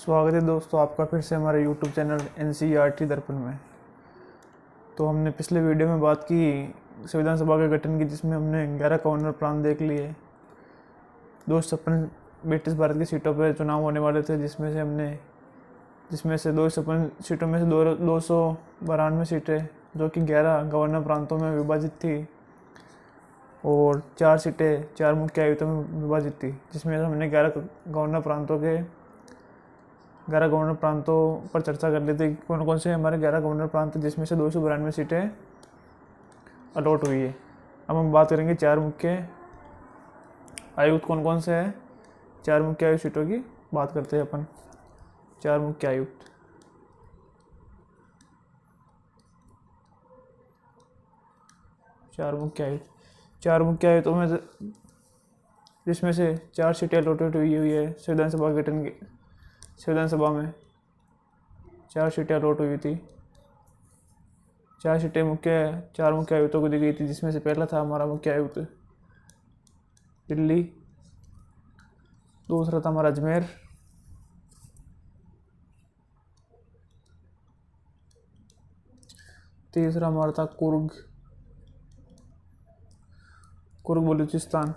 स्वागत है दोस्तों आपका फिर से हमारे YouTube चैनल NCERT दर्पण में। तो हमने पिछले वीडियो में बात की संविधान सभा के गठन की, जिसमें हमने 11 गवर्नर प्रांत देख लिए। 256 ब्रिटिश भारत की सीटों पर चुनाव होने वाले थे, जिसमें से 256 सीटों में से 292 सीटें जो कि 11 गवर्नर प्रांतों में विभाजित थी और 4 सीटें 4 मुख्य आयुक्तों में विभाजित थी, जिसमें हमने 11 गवर्नर प्रांतों पर चर्चा कर लेते हैं। कौन कौन से हमारे 11 गवर्नर प्रांत, जिसमें से 292 सीटें अलॉट हुई है। अब हम बात करेंगे 4 मुख्य आयुक्त कौन कौन से हैं। 4 मुख्य आयुक्त सीटों की बात करते हैं अपन। 4 मुख्य आयुक्त, चार मुख्य आयुक्तों में जिसमें से 4 सीटें अलॉटेड हुई है संविधान सभा गठन की। संविधान सभा में 4 सीटें अलॉट हुई थी। 4 सीटें चार मुख्य आयुक्तों को दी गई थी, जिसमें से पहला था हमारा मुख्य आयुक्त दिल्ली, दूसरा था हमारा अजमेर, तीसरा हमारा था कुर्ग बलूचिस्तान,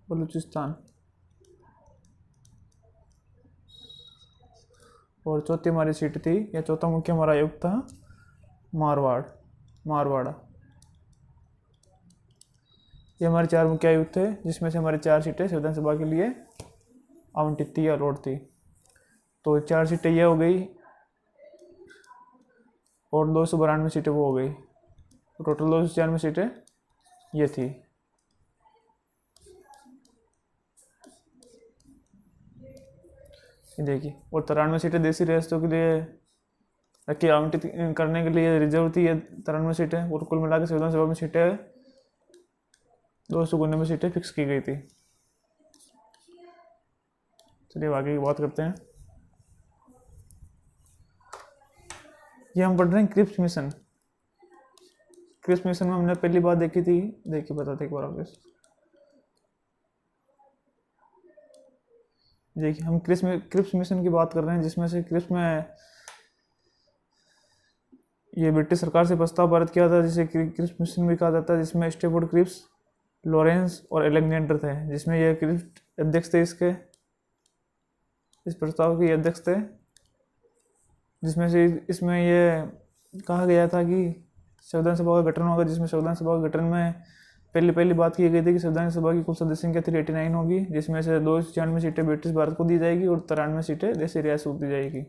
बलूचिस्तान। और चौथी हमारी सीट थी, या चौथा मुख्य हमारा आयुक्त था मारवाड़ा। ये हमारे 4 मुख्य आयुक्त थे, जिसमें से हमारी 4 सीटें संविधान सभा के लिए आवंटित थी या अलॉट थी। तो 4 सीटें ये हो गई और 292 सीटें वो हो गई। टोटल 296 सीटें ये थी। देखिए, और 93 सीटें देसी रियासतों के लिए रखी, आवंटित करने के लिए रिजर्व थी ये 93 सीटें, और कुल मिलाकर संविधान सभा में सीटें 299 सीटें फिक्स की गई थी। चलिए आगे की बात करते हैं। ये हम पढ़ रहे हैं क्रिप्स मिशन में हमने पहली बात देखी थी। देखिए बताते एक बार आप। देखिए, हम क्रिप्स मिशन की बात कर रहे हैं, जिसमें से क्रिप्स में ये ब्रिटिश सरकार से प्रस्ताव पारित किया था, जिसे क्रिप्स मिशन भी कहा जाता है, जिसमें स्टेफोर्ड क्रिप्स, लॉरेंस और एलेक्जेंडर थे, जिसमें ये क्रिप्स अध्यक्ष थे। इस प्रस्ताव के अध्यक्ष थे, जिसमें से इसमें ये कहा गया था कि संविधान सभा का गठन होगा, जिसमें संविधान सभा के गठन में पहली बात की गई थी कि संविधान सभा की कुल सदस्य संख्या 389 होगी, जिसमें से 296 सीटें ब्रिटिश भारत को दी जाएगी और 93 सीटें देसी रियासत को दी जाएगी।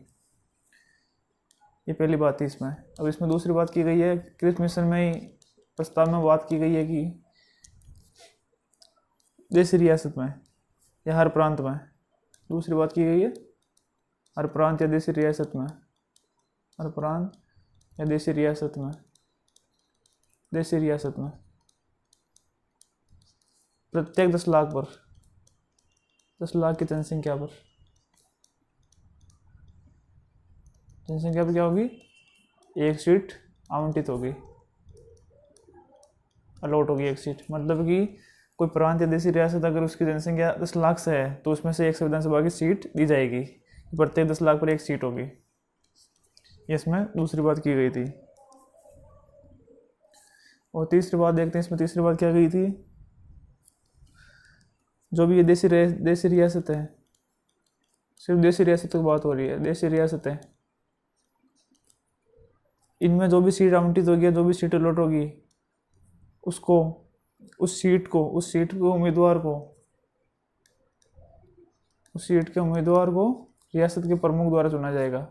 ये पहली बात थी इसमें। अब इसमें दूसरी बात की गई है, क्रिप्स मिशन में प्रस्ताव में बात की गई है कि देसी रियासत में या हर प्रांत में, दूसरी बात की गई है हर प्रांत या देसी रियासत में, हर प्रांत या देसी रियासत में प्रत्येक 10 लाख की जनसंख्या पर क्या होगी, एक सीट आवंटित होगी, अलॉट होगी एक सीट। मतलब कि कोई प्रांत या देसी रियासत अगर उसकी जनसंख्या 10 लाख से है, तो उसमें से एक संविधान सभा की सीट दी जाएगी, प्रत्येक 10 लाख पर एक सीट होगी। इसमें दूसरी बात की गई थी। और तीसरी बात देखते हैं, इसमें तीसरी बात क्या गई थी, जो भी ये देसी रियासत है, सिर्फ देसी रियासत की बात हो रही है, देसी रियासत है, इनमें जो भी सीट आवंटित होगी, जो भी सीट अलॉट होगी, उसको उस सीट के उम्मीदवार को रियासत के प्रमुख द्वारा चुना जाएगा।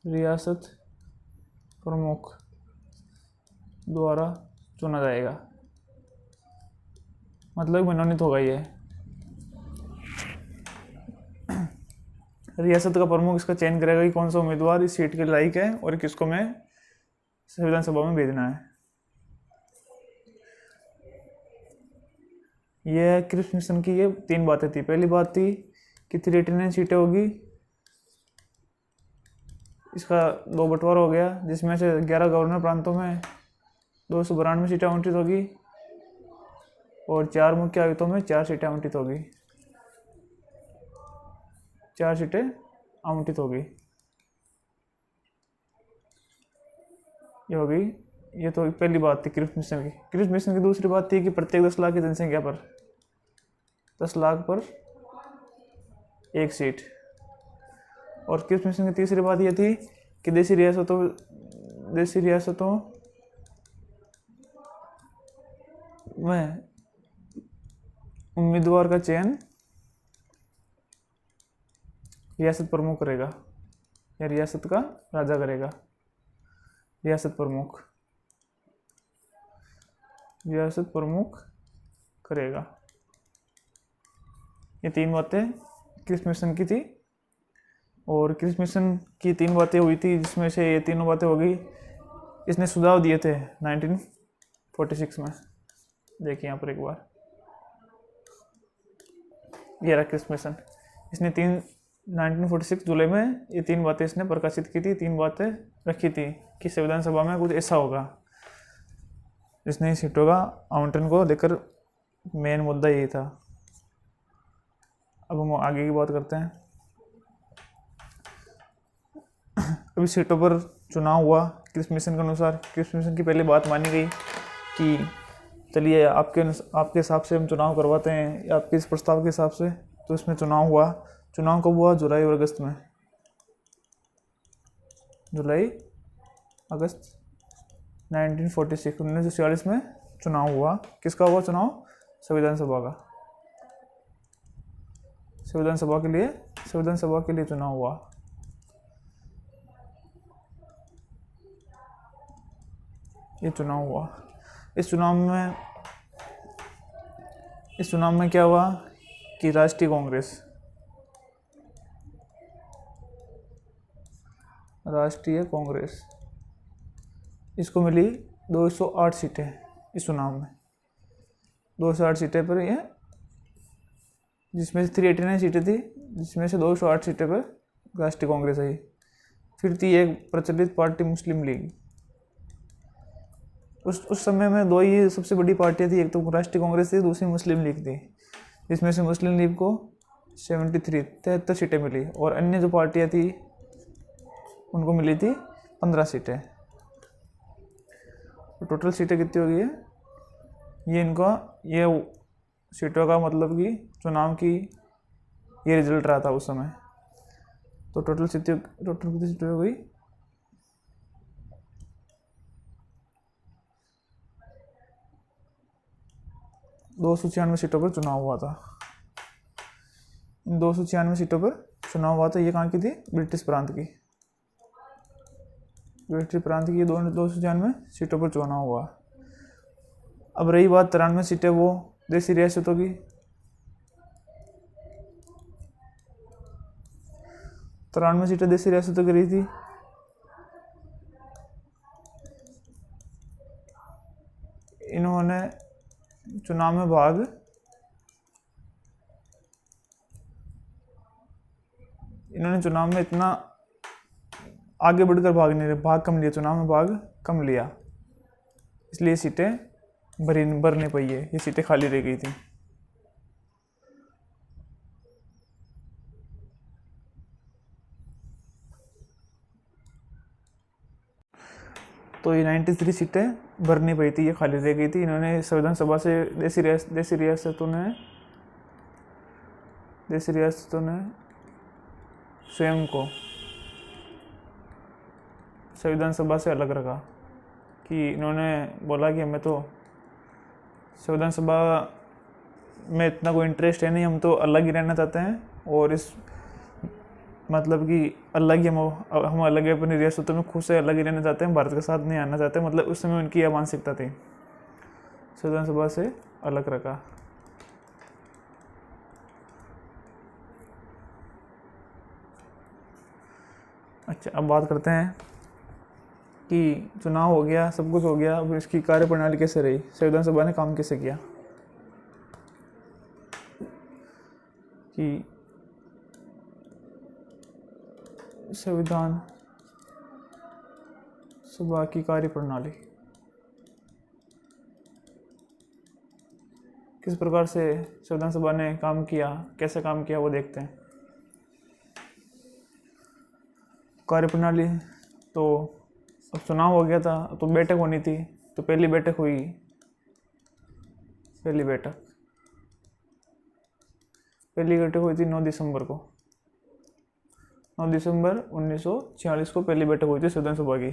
रियासत प्रमुख द्वारा चुना जाएगा, मतलब मनोनीत होगा ये। रियासत का प्रमुख इसका चयन करेगा कि कौन सा उम्मीदवार इस सीट के लायक है और किसको मैं संविधान सभा में भेजना है। ये क्रिप्स मिशन की ये 3 बातें थी। पहली बात थी कि 389 सीटें होगी इसका 2 बंटवारा हो गया, जिसमें से 11 गवर्नर प्रांतों में 292 सीटें आवंटित होगी और 4 मुख्य आयुक्तों में 4 सीटें आवंटित होगी, 4 सीटें आवंटित होगी। ये होगी, ये तो पहली बात थी क्रिप्स मिशन की। क्रिप्स मिशन की दूसरी बात थी कि प्रत्येक 10 लाख की जनसंख्या पर 10 लाख पर 1 सीट। और क्रिप्स मिशन की तीसरी बात यह थी कि देशी रियासतों में उम्मीदवार का चयन रियासत प्रमुख करेगा या रियासत का राजा करेगा। रियासत प्रमुख करेगा। ये 3 बातें क्रिप्स मिशन की थी। और क्रिप्स मिशन की 3 बातें हुई थी, जिसमें से ये तीनों बातें हो गई। इसने सुझाव दिए थे 1946 में। देखिए यहाँ पर एक बार, ये रहा क्रिप्स मिशन। इसने 1946 जुलाई में ये 3 बातें इसने प्रकाशित की थी। 3 बातें रखी थी कि संविधान सभा में कुछ ऐसा होगा। इसने सीटों का आवंटन को लेकर मेन मुद्दा यही था। अब हम आगे की बात करते हैं। अभी सीटों पर चुनाव हुआ क्रिप्स मिशन के अनुसार। क्रिप्स मिशन की पहले बात मानी गई कि चलिए आपके हिसाब से हम चुनाव करवाते हैं, या आपके इस प्रस्ताव के हिसाब से। तो इसमें चुनाव हुआ। चुनाव कब हुआ? जुलाई और अगस्त में। जुलाई अगस्त 1946 में चुनाव हुआ। किसका हुआ चुनाव? संविधान सभा का। संविधान सभा के लिए चुनाव हुआ। ये चुनाव हुआ। इस चुनाव में क्या हुआ कि राष्ट्रीय कांग्रेस इसको मिली 208 सीटें। इस चुनाव में 208 सीटें पर ये, जिसमें से 389 सीटें थी, जिसमें से 208 सीटें पर राष्ट्रीय कांग्रेस आई। फिर थी एक प्रचलित पार्टी मुस्लिम लीग। उस समय में 2 ही सबसे बड़ी पार्टियां थी, एक तो राष्ट्रीय कांग्रेस थी, दूसरी मुस्लिम लीग थी। जिसमें से मुस्लिम लीग को 73 सीटें मिली और अन्य जो पार्टियां थी उनको मिली थी 15 सीटें। तो टोटल सीटें कितनी हो गई है? ये सीटों का मतलब कि चुनाव की ये रिजल्ट रहा था उस समय। तो टोटल कितनी सीटें हो गई? 296 सीटों पर चुनाव हुआ था। इन 296 सीटों पर चुनाव हुआ था। ये कहाँ की थी? ब्रिटिश प्रांत की 296 सीटों पर चुनाव हुआ। अब रही बात 93 सीटें वो देशी रियासतों की। 93 सीटें देशी रियासतों की रही थी। इन्होंने चुनाव में इतना आगे बढ़कर भाग कम लिया। चुनाव में भाग कम लिया, इसलिए सीटें भर नहीं पाई है। ये सीटें खाली रह गई थी। तो ये 93 सीटें भर नहीं पाई थी, ये खाली रह गई थी। इन्होंने संविधान सभा से देशी रियासतों ने स्वयं को संविधान सभा से अलग रखा। कि इन्होंने बोला कि हमें तो संविधान सभा में इतना कोई इंटरेस्ट है नहीं, हम तो अलग ही रहना चाहते हैं। और इस मतलब कि अलग ही हम अलग ही अपनी रियासतों में खुद से अलग ही रहना चाहते हैं, भारत के साथ नहीं आना चाहते। मतलब उस समय उनकी यह मानसिकता थी। संविधान सभा से अलग रखा। अच्छा, अब बात करते हैं कि चुनाव हो गया, सब कुछ हो गया, अब इसकी कार्यप्रणाली कैसे रही, संविधान सभा ने काम कैसे किया। कि संविधान सभा की कार्य प्रणाली किस प्रकार से संविधान सभा ने काम किया, कैसे काम किया वो देखते हैं। कार्यप्रणाली तो अब चुनाव हो गया था तो बैठक होनी थी, तो पहली बैठक हुई, पहली बैठक हुई थी 9 दिसंबर को, 9 दिसंबर 1946 को पहली बैठक हुई थी संविधान सभा की।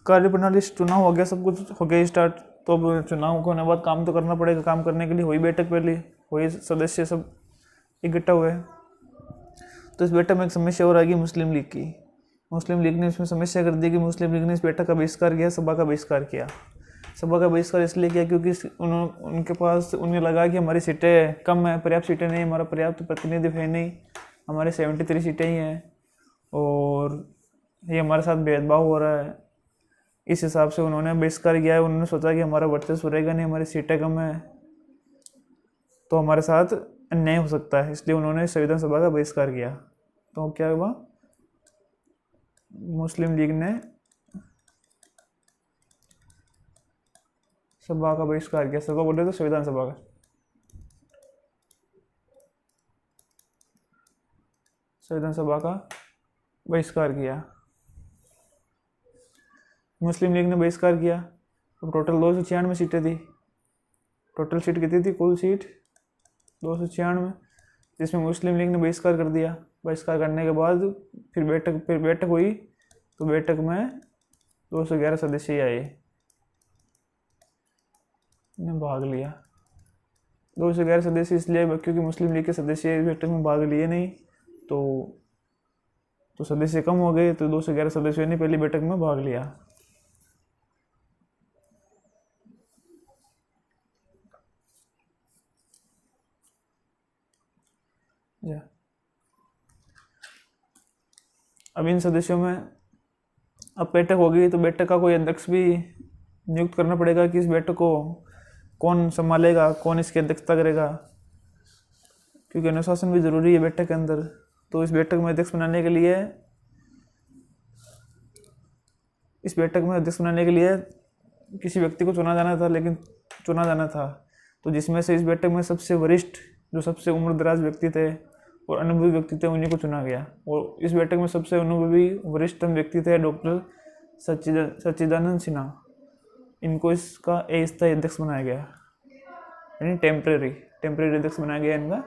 कार्यप्रणाली चुनाव हो गया, सब कुछ हो गया स्टार्ट, तो अब चुनाव होने बाद काम तो करना पड़ेगा। काम करने के लिए हुई बैठक, पहले हुई, सदस्य सब इकट्ठा हुए। तो इस बैठक में एक समस्या और आ गई मुस्लिम लीग की। मुस्लिम लीग ने इसमें समस्या कर दी कि मुस्लिम लीग ने इस बैठक का बहिष्कार किया, सभा का बहिष्कार किया। सभा का बहिष्कार इसलिए किया क्योंकि उन्हें लगा कि हमारी सीटें कम है, पर्याप्त सीटें नहीं, हमारा पर्याप्त प्रतिनिधि है नहीं, हमारे 73 सीटें ही हैं और ये हमारे साथ भेदभाव हो रहा है। इस हिसाब से उन्होंने बहिष्कार किया है। उन्होंने सोचा कि हमारा वर्चस्व रहेगा नहीं, हमारी सीटें कम है तो हमारे साथ अन्याय हो सकता है, इसलिए उन्होंने संविधान सभा का बहिष्कार किया। तो क्या हुआ, मुस्लिम लीग ने सभा का बहिष्कार किया। सभा बोले तो संविधान सभा का, संविधान सभा का बहिष्कार किया। मुस्लिम लीग ने बहिष्कार किया। अब टोटल 296 सीटें थी। टोटल सीट कितनी थी, कुल सीट 296, जिसमें मुस्लिम लीग ने बहिष्कार कर दिया। बहिष्कार करने के बाद फिर बैठक हुई, तो बैठक में 211 सदस्य आए, ने भाग लिया। 211 सदस्य इसलिए क्योंकि मुस्लिम लीग के सदस्य इस बैठक में भाग लिए नहीं, तो सदस्य कम हो गए, तो 211 सदस्यों ने पहली बैठक में भाग लिया। अब इन सदस्यों में अब बैठक हो गई, तो बैठक का कोई अध्यक्ष भी नियुक्त करना पड़ेगा कि इस बैठक को कौन संभालेगा, कौन इसकी अध्यक्षता करेगा, क्योंकि अनुशासन भी जरूरी है बैठक के अंदर। तो इस बैठक में अध्यक्ष बनाने के लिए किसी व्यक्ति को चुना जाना था, तो जिसमें से इस बैठक में सबसे वरिष्ठ, जो सबसे उम्रदराज व्यक्ति थे और अनुभवी व्यक्ति थे, उन्हीं को चुना गया। और इस बैठक में सबसे अनुभवी वरिष्ठतम व्यक्ति थे डॉक्टर सच्चिदानंद सिन्हा। इनको इसका अस्थायी अध्यक्ष बनाया गया, यानी टेम्परेरी अध्यक्ष बनाया गया। इनका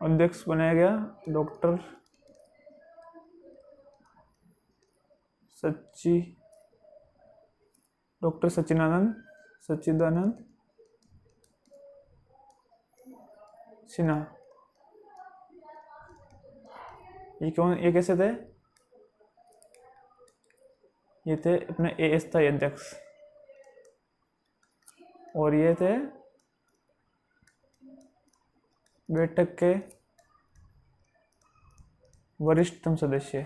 अध्यक्ष बनाया गया डॉक्टर सच्चिदानंद सिन्हा। ये कैसे थे, ये थे अपने अस्थायी अध्यक्ष, और ये थे बैठक के वरिष्ठतम सदस्य,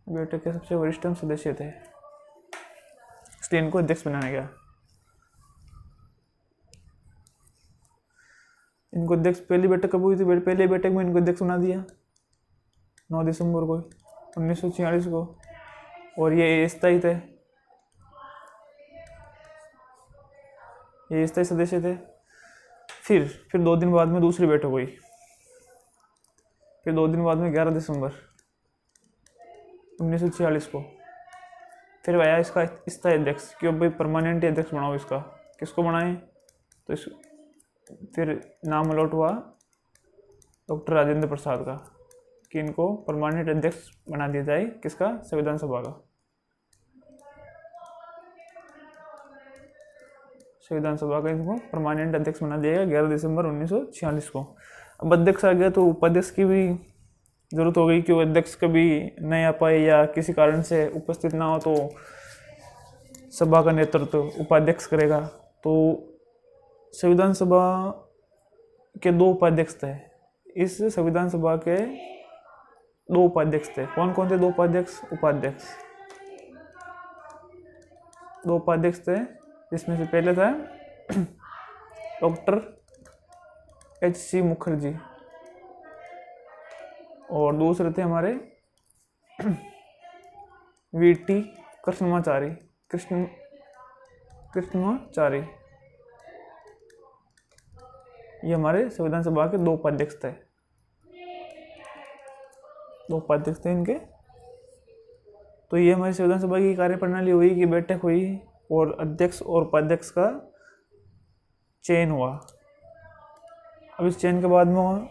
बैठक के सबसे वरिष्ठतम सदस्य थे, इसलिए इनको अध्यक्ष बनाया गया। इनको अध्यक्ष, पहली बैठक कब हुई थी, पहली बैठक में इनको अध्यक्ष बना दिया 9 दिसंबर को 1946 को, और ये अस्थायी थे, ये अस्थायी सदस्य थे। फिर 2 दिन बाद में दूसरी बैठक हुई, फिर 2 दिन बाद में 11 दिसंबर 1946 को फिर आया इसका अस्थायी अध्यक्ष कि अब भाई परमानेंट अध्यक्ष बनाओ इसका। किसको बनाए, तो फिर नाम अलॉट हुआ डॉक्टर राजेंद्र प्रसाद का कि इनको परमानेंट अध्यक्ष बना दिया जाए, किसका, संविधान सभा का। संविधान सभा का इनको परमानेंट अध्यक्ष बना दिया गया 11 दिसंबर 1946 को। अब अध्यक्ष आ गया तो उपाध्यक्ष की भी जरूरत हो गई कि वो अध्यक्ष कभी नहीं आ पाए या किसी कारण से उपस्थित ना हो, तो सभा का नेतृत्व उपाध्यक्ष करेगा। तो संविधान सभा के 2 उपाध्यक्ष थे। इस संविधान सभा के 2 उपाध्यक्ष थे। कौन कौन थे 2 उपाध्यक्ष? 2 उपाध्यक्ष थे, जिसमें से पहले था डॉक्टर H.C. मुखर्जी, और दूसरे थे हमारे V.T. कृष्णमाचारी, कृष्णमाचारी। ये हमारे संविधान सभा के 2 उपाध्यक्ष थे, 2 उपाध्यक्ष थे इनके। तो ये हमारी संविधान सभा की कार्यप्रणाली हुई कि बैठक हुई और अध्यक्ष और उपाध्यक्ष का चयन हुआ। अब इस चयन के बाद में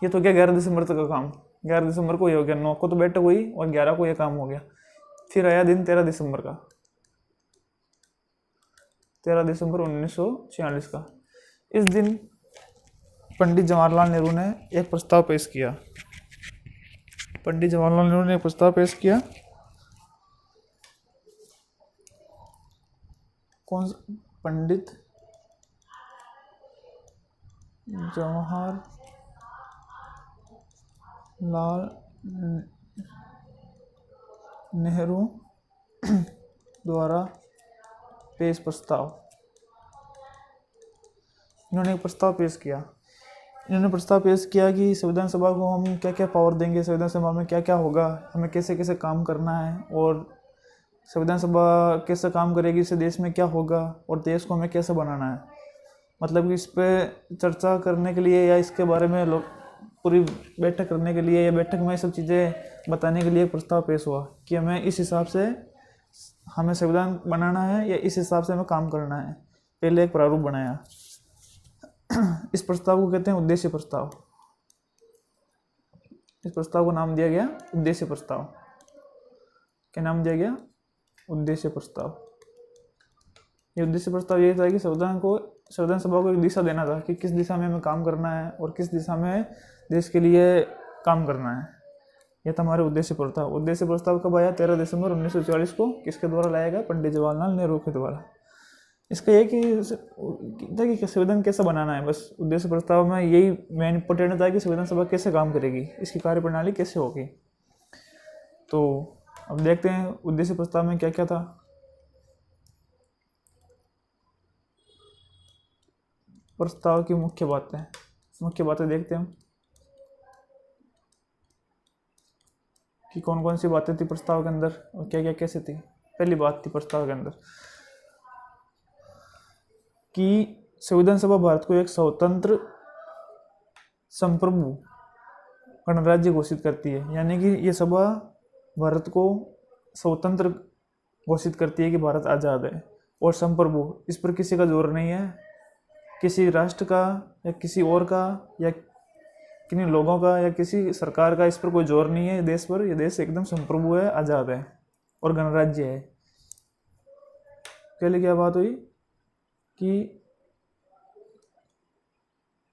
ये तो क्या 11 दिसंबर तक का काम, 11 दिसंबर को ये हो गया, 9 को तो बैठक हुई और 11 को ये काम हो गया। फिर आया दिन 13 दिसंबर का, 13 दिसंबर 1946 का। इस दिन पंडित जवाहरलाल नेहरू ने एक प्रस्ताव पेश किया। पंडित जवाहरलाल नेहरू ने एक प्रस्ताव पेश किया। कौन सा? पंडित जवाहरलाल नेहरू द्वारा पेश प्रस्ताव। इन्होंने एक प्रस्ताव पेश किया। इन्होंने प्रस्ताव पेश किया कि संविधान सभा को हम क्या क्या पावर देंगे, संविधान सभा में क्या क्या होगा, हमें कैसे कैसे काम करना है, और संविधान सभा कैसे काम करेगी, इससे देश में क्या होगा और देश को हमें कैसे बनाना है। मतलब कि इस पर चर्चा करने के लिए या इसके बारे में लोग पूरी बैठक करने के लिए या बैठक में सब चीज़ें बताने के लिए एक प्रस्ताव पेश हुआ कि हमें इस हिसाब से हमें संविधान बनाना है या इस हिसाब से हमें काम करना है। पहले एक प्रारूप बनाया। इस प्रस्ताव को कहते हैं उद्देश्य प्रस्ताव। इस प्रस्ताव को नाम दिया गया उद्देश्य प्रस्ताव। क्या नाम दिया गया? उद्देश्य प्रस्ताव। ये उद्देश्य प्रस्ताव ये था कि संविधान सभा को एक दिशा देना था कि किस दिशा में हमें काम करना है और किस दिशा में देश के लिए काम करना है। यह था हमारे उद्देश्य प्रस्ताव। उद्देश्य प्रस्ताव कब आया? 13 दिसंबर 1944 को। किसके द्वारा लाया गया? पंडित जवाहरलाल नेहरू के द्वारा। इसका ये कि संविधान कैसे बनाना है, बस उद्देश्य प्रस्ताव में यही मेन इंपॉर्टेंट था कि संविधान सभा कैसे काम करेगी, इसकी कार्यप्रणाली कैसे होगी। तो अब देखते हैं उद्देश्य प्रस्ताव में क्या क्या था। प्रस्ताव की मुख्य बातें देखते हैं हम कि कौन कौन सी बातें थी प्रस्ताव के अंदर और क्या क्या कैसे थी। पहली बात थी प्रस्ताव के अंदर कि संविधान सभा भारत को एक स्वतंत्र संप्रभु गणराज्य घोषित करती है। यानी कि ये सभा भारत को स्वतंत्र घोषित करती है कि भारत आज़ाद है और संप्रभु, इस पर किसी का जोर नहीं है, किसी राष्ट्र का या किसी और का या किन्हीं लोगों का या किसी सरकार का इस पर कोई जोर नहीं है देश पर। यह देश एकदम संप्रभु है, आज़ाद है और गणराज्य है। पहले क्या बात हुई कि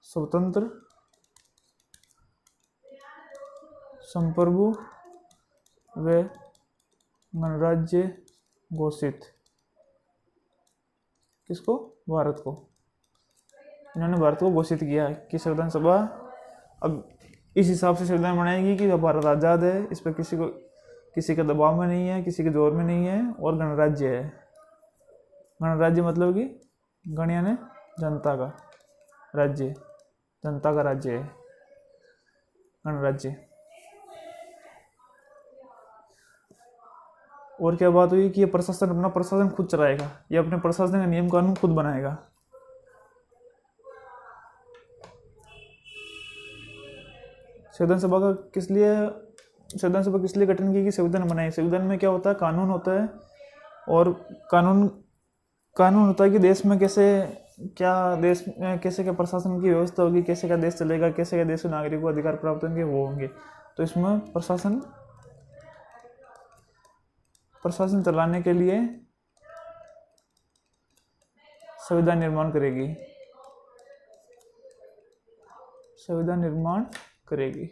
स्वतंत्र संप्रभु व गणराज्य घोषित। किसको? भारत को। इन्होंने भारत को घोषित किया कि संविधान सभा अब इस हिसाब से संविधान बनाएगी कि भारत आज़ाद है, इस पर किसी का दबाव में नहीं है, किसी के जोर में नहीं है और गणराज्य है। गणराज्य मतलब कि गण यानी जनता का, राज्य जनता का राज्य है गणराज्य। और क्या बात हुई कि ये प्रशासन अपना प्रशासन खुद चलाएगा, ये अपने प्रशासन का नियम कानून खुद बनाएगा। संविधान सभा किस लिए गठन की कि संविधान बनाए। संविधान में क्या होता है? कानून होता है, और कानून होता है कि देश में देश में कैसे क्या प्रशासन की व्यवस्था होगी, कैसे क्या देश चलेगा, कैसे क्या देश के नागरिकों को अधिकार प्राप्त होंगे, वो होंगे। तो इसमें प्रशासन चलाने के लिए संविधान निर्माण करेगी।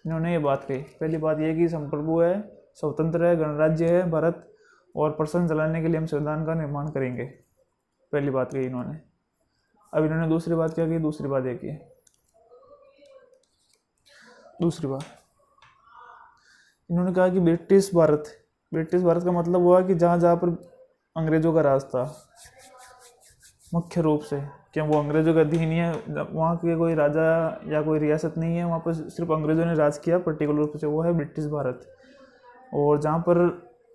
इन्होंने ये बात कही। पहली बात यह कि संप्रभु है, स्वतंत्र है, गणराज्य है भारत, और प्रशासन चलाने के लिए हम संविधान का निर्माण करेंगे। पहली बात कही इन्होंने। अब इन्होंने दूसरी बात क्या की? दूसरी बात एक है, दूसरी बात इन्होंने कहा कि ब्रिटिश भारत का मतलब हुआ कि जहाँ पर अंग्रेजों का राज था, मुख्य रूप से क्या वो अंग्रेज़ों के अधीन ही है, वहाँ के कोई राजा या कोई रियासत नहीं है, वहाँ पर सिर्फ अंग्रेज़ों ने राज किया पर्टिकुलर रूप से, वो है ब्रिटिश भारत। और जहाँ पर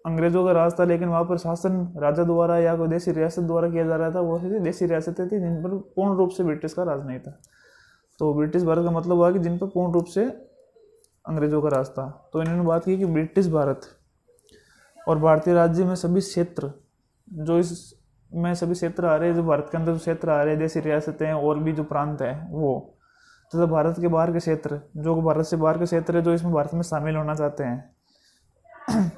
अंग्रेज़ों का राज था लेकिन वहाँ पर शासन राजा द्वारा या कोई देसी रियासत द्वारा किया जा रहा था, वो देसी रियासतें थी जिन पर पूर्ण रूप से ब्रिटिश का राज नहीं था। तो ब्रिटिश भारत का मतलब हुआ कि जिन पर पूर्ण रूप से अंग्रेज़ों का राज था। तो इन्होंने बात की कि ब्रिटिश भारत और भारतीय राज्य में सभी क्षेत्र, जो इसमें सभी क्षेत्र आ रहे हैं, जो भारत के अंदर जो क्षेत्र आ रहे हैं, देसी रियासतें हैं और भी जो प्रांत हैं वो, तथा भारत के बाहर के क्षेत्र, जो भारत से बाहर के क्षेत्र है, जो इसमें भारत में शामिल होना चाहते हैं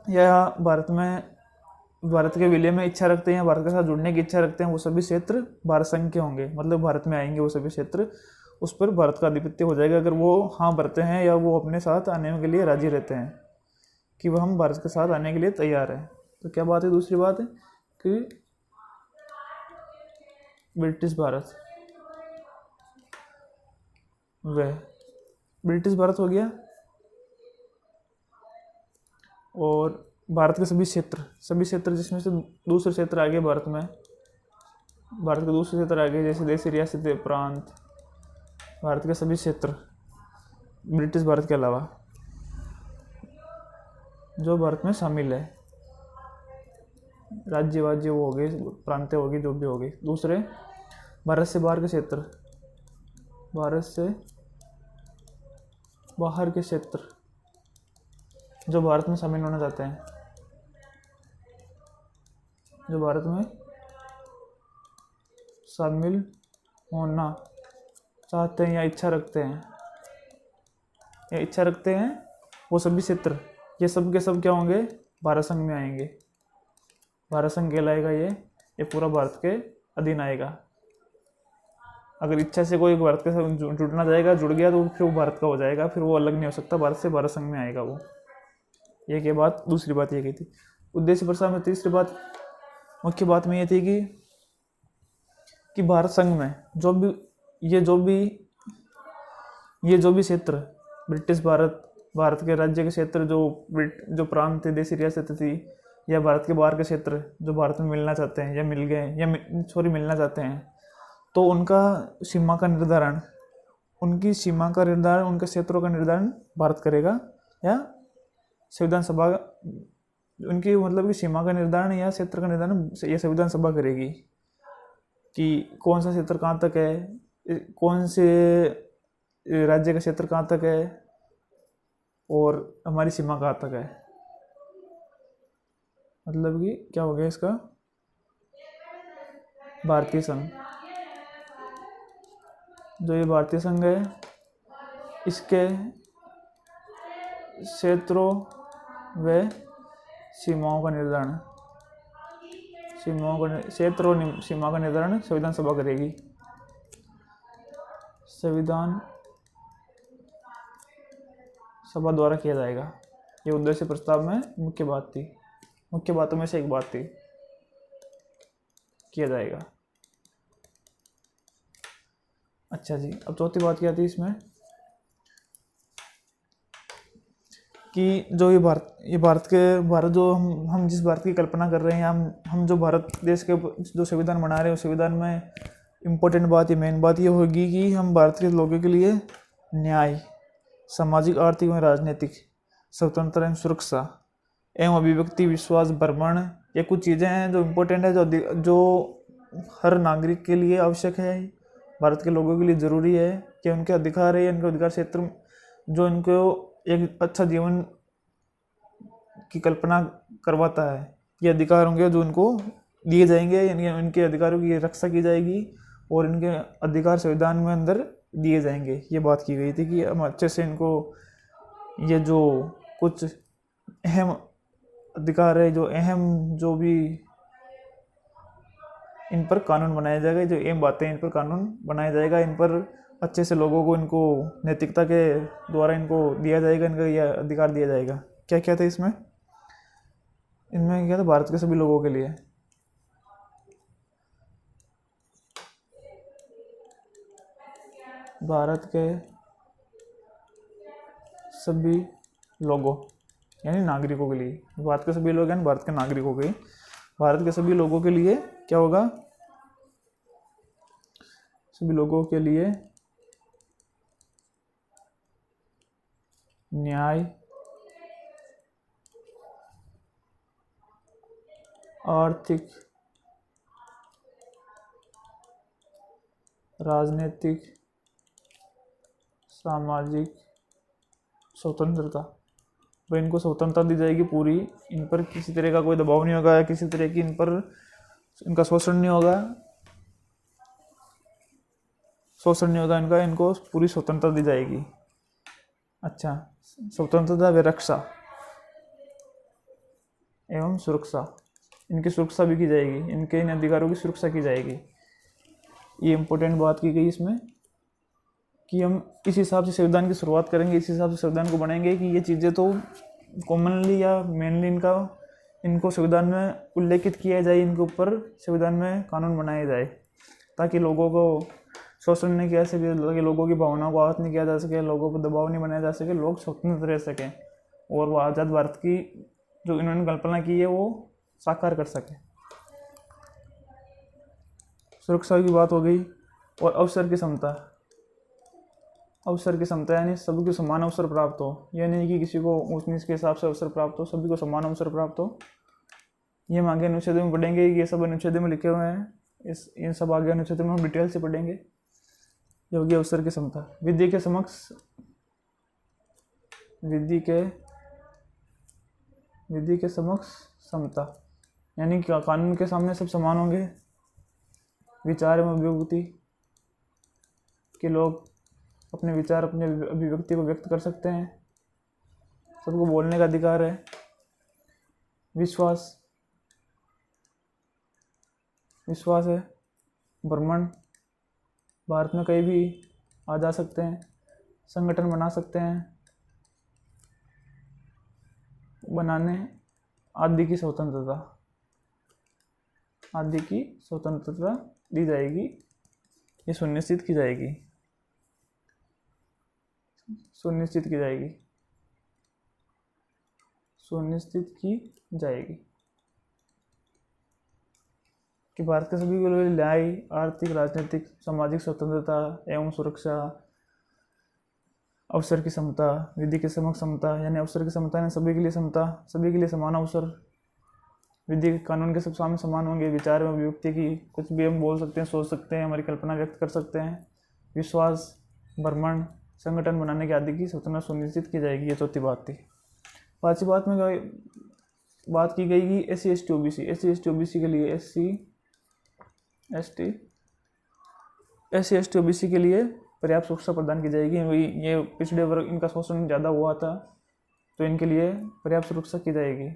या भारत के विलय में इच्छा रखते हैं, भारत के साथ जुड़ने की इच्छा रखते हैं, वो सभी क्षेत्र भारत संघ के होंगे, मतलब भारत में आएंगे वो सभी क्षेत्र, उस पर भारत का आधिपत्य हो जाएगा अगर वो हाँ भरते हैं या वो अपने साथ आने के लिए राजी रहते हैं कि वह हम भारत के साथ आने के लिए तैयार हैं। तो क्या बात है, दूसरी बात है कि ब्रिटिश भारत, वह ब्रिटिश भारत हो गया, और भारत के सभी क्षेत्र जिसमें से दूसरे क्षेत्र आ गए भारत में, भारत के दूसरे क्षेत्र आ गए जैसे देशी रियासतें, प्रांत, भारत के सभी क्षेत्र ब्रिटिश भारत के अलावा जो भारत में शामिल है, राज्य वाज्य वो हो गए, प्रांतें हो गई, जो भी हो गई। दूसरे भारत से बाहर के क्षेत्र, भारत से बाहर के क्षेत्र जो भारत में शामिल होना चाहते हैं, जो भारत में शामिल होना चाहते हैं या इच्छा रखते हैं, वो सभी क्षेत्र, ये सब के सब क्या होंगे, भारत संघ में आएंगे, भारत संघ कहलाएगा ये पूरा भारत के अधीन आएगा। अगर इच्छा से कोई भारत के साथ जुड़ना चाहेगा, जुड़ गया तो फिर वो भारत का हो जाएगा, फिर वो अलग नहीं हो सकता भारत से, भारत संघ में आएगा वो। ये क्या बात, दूसरी बात ये की थी उद्देश्य प्रस्ताव में। तीसरी बात, मुख्य बात में ये थी कि भारत संघ में जो भी क्षेत्र ब्रिटिश भारत के राज्य के क्षेत्र, जो प्रांत थे, देशी रियासत थी, या भारत के बाहर के क्षेत्र जो भारत में मिलना चाहते हैं या मिल गए या मिलना चाहते हैं, तो उनका सीमा का निर्धारण, उनके क्षेत्रों का निर्धारण भारत करेगा, या संविधान सभा, उनकी मतलब कि सीमा का निर्धारण या क्षेत्र का निर्धारण ये संविधान सभा करेगी कि कौन सा क्षेत्र कहाँ तक है, कौन से राज्य का क्षेत्र कहाँ तक है और हमारी सीमा कहाँ तक है। मतलब कि क्या हो गया इसका, भारतीय संघ, जो ये भारतीय संघ है, इसके क्षेत्रों व सीमाओं का निर्धारण, क्षेत्र और सीमा का निर्धारण संविधान सभा करेगी। संविधान सभा द्वारा किया जाएगा। ये उद्देश्य प्रस्ताव में मुख्य बात थी, मुख्य बातों में से एक बात थी, किया जाएगा। अच्छा जी, अब चौथी बात क्या थी इसमें कि जो भारत जो हम जिस भारत की कल्पना कर रहे हैं, हम जो भारत देश के जो संविधान बना रहे हैं, उस संविधान में इम्पोर्टेंट बात, ये मेन बात ये होगी कि हम भारत के लोगों के लिए न्याय, सामाजिक, आर्थिक एवं राजनीतिक स्वतंत्रता एवं सुरक्षा एवं अभिव्यक्ति, विश्वास, भ्रमण, ये कुछ चीज़ें हैं जो इम्पोर्टेंट है, जो हर नागरिक के लिए आवश्यक है, भारत के लोगों के लिए ज़रूरी है कि उनके अधिकार है, उनके अधिकार क्षेत्र जो इनको एक अच्छा जीवन की कल्पना करवाता है, ये अधिकार होंगे जो उनको दिए जाएंगे, यानी इनके अधिकारों की रक्षा की जाएगी और इनके अधिकार संविधान में अंदर दिए जाएंगे। ये बात की गई थी कि हम अच्छे से इनको, ये जो कुछ अहम अधिकार है, जो भी इन पर कानून बनाया जाएगा, जो अहम बातें इन पर कानून बनाया जाएगा, इन पर अच्छे से लोगों को इनको नैतिकता के द्वारा इनको दिया जाएगा, इनका यह अधिकार दिया जाएगा। क्या क्या था इसमें क्या था, भारत के सभी लोगों के लिए, भारत के सभी लोगों यानी नागरिकों के लिए, भारत के सभी लोग यानी भारत के नागरिकों के, भारत के सभी लोगों के लिए क्या होगा, सभी लोगों के लिए न्याय, आर्थिक, राजनीतिक, सामाजिक स्वतंत्रता। तो इनको स्वतंत्रता दी जाएगी पूरी, इन पर किसी तरह का कोई दबाव नहीं होगा, किसी तरह की इन पर इनका शोषण नहीं होगा, इनका, इनको पूरी स्वतंत्रता दी जाएगी। अच्छा, स्वतंत्रता व रक्षा एवं सुरक्षा, इनकी सुरक्षा भी की जाएगी, इनके इन अधिकारों की सुरक्षा की जाएगी। ये इम्पोर्टेंट बात की गई इसमें कि हम इस हिसाब से संविधान की शुरुआत करेंगे, इस हिसाब से संविधान को बनाएंगे कि ये चीज़ें तो कॉमनली या मेनली इनको संविधान में उल्लेखित किया जाए, इनके ऊपर संविधान में कानून बनाया जाए, ताकि लोगों को शोषण नहीं किया सके, ताकि लोगों की भावनाओं को आहत नहीं किया जा सके, लोगों पर दबाव नहीं बनाया जा सके, लोग स्वतंत्र रह सकें और वो आज़ाद भारत की जो इन्होंने कल्पना की है वो साकार कर सके। सुरक्षा की बात हो गई। और अवसर की समता, यानी सभी को समान अवसर प्राप्त हो, यह नहीं कि किसी को ऊंच नीच के हिसाब से अवसर प्राप्त हो, सभी को समान अवसर प्राप्त हो। ये हम आगे अनुच्छेद में पढ़ेंगे, ये सब अनुच्छेद में लिखे हुए हैं, इन सब आगे अनुच्छेद में हम डिटेल से पढ़ेंगे। ये होगी अवसर की समता। विधि के समक्ष समता, यानी कि कानून के सामने सब समान होंगे। विचार एवं अभिव्यक्ति के लोग अपने विचार, अपने अभिव्यक्ति को व्यक्त कर सकते हैं, सबको बोलने का अधिकार है। विश्वास है। भ्रमण, भारत में कहीं भी आ जा सकते हैं, संगठन बना सकते हैं, बनाने आदि की स्वतंत्रता दी जाएगी, ये सुनिश्चित की जाएगी। कि भारत के सभी के लिए न्याय, आर्थिक, राजनीतिक, सामाजिक स्वतंत्रता एवं सुरक्षा, अवसर की समता, विधि के समक्ष समता, यानी अवसर की समता है सभी के लिए समता, सभी के लिए समान अवसर, विधि के कानून के सब सामने समान होंगे। विचार एवं अभिव्यक्ति की कुछ भी हम बोल सकते हैं, सोच सकते हैं, हमारी कल्पना व्यक्त कर सकते हैं। विश्वास, भ्रमण, संगठन बनाने के आदि की स्वतंत्रता सुनिश्चित की जाएगी। ये चौथी बात थी। पांचवी बात में बात की गई कि SC ST OBC के लिए SC OBC के लिए पर्याप्त सुरक्षा प्रदान की जाएगी। ये पिछड़े वर्ग, इनका शोषण ज़्यादा हुआ था, तो इनके लिए पर्याप्त सुरक्षा की जाएगी,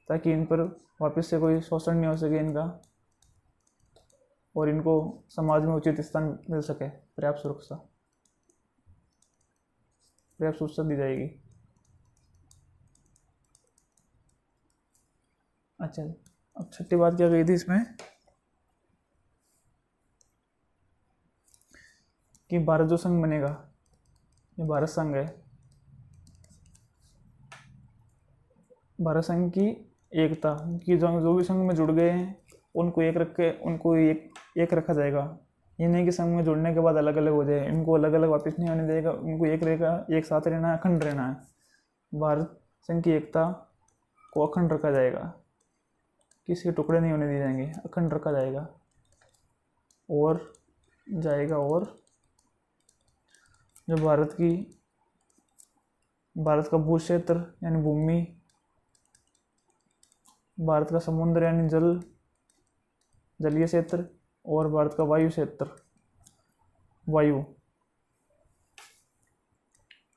ताकि इन पर वापस से कोई शोषण नहीं हो सके इनका, और इनको समाज में उचित स्थान मिल सके। पर्याप्त सुरक्षा दी जाएगी। अच्छा, अब छठी बात क्या गई थी इसमें कि भारत जो संघ बनेगा, ये भारत संघ है, भारत संघ की एकता की जो भी संघ में जुड़ गए हैं उनको एक रखा जाएगा। ये नहीं कि संघ में जुड़ने के बाद अलग अलग हो जाए, इनको अलग अलग वापस नहीं होने देगा, उनको एक रहेगा, एक साथ रहना है, अखंड रहना है। भारत संघ की एकता को अखंड रखा जाएगा, किसी के टुकड़े नहीं होने दिए जाएंगे, अखंड रखा जाएगा। और जो भारत का भू क्षेत्र यानी भूमि, भारत का समुद्र यानी जलीय क्षेत्र, और भारत का वायु क्षेत्र, वायु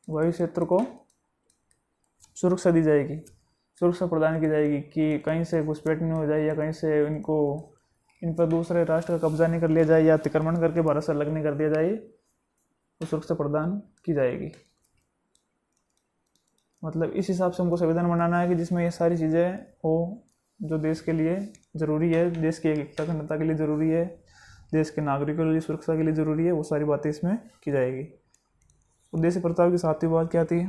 क्षेत्र को सुरक्षा दी जाएगी, सुरक्षा प्रदान की जाएगी कि कहीं से घुसपैठ नहीं हो जाए, या कहीं से इन पर दूसरे राष्ट्र का कब्जा नहीं कर लिया जाए, या अतिक्रमण करके भारत से अलग नहीं कर दिया जाए, तो सुरक्षा प्रदान की जाएगी। मतलब इस हिसाब से हमको संविधान बनाना है कि जिसमें ये सारी चीज़ें हो जो देश के लिए ज़रूरी है, देश की एकता अखंडता के लिए ज़रूरी है, देश के नागरिकों के लिए सुरक्षा के लिए ज़रूरी है, वो सारी बातें इसमें की जाएगी। उद्देश्य प्रस्ताव की सातवीं बात क्या थी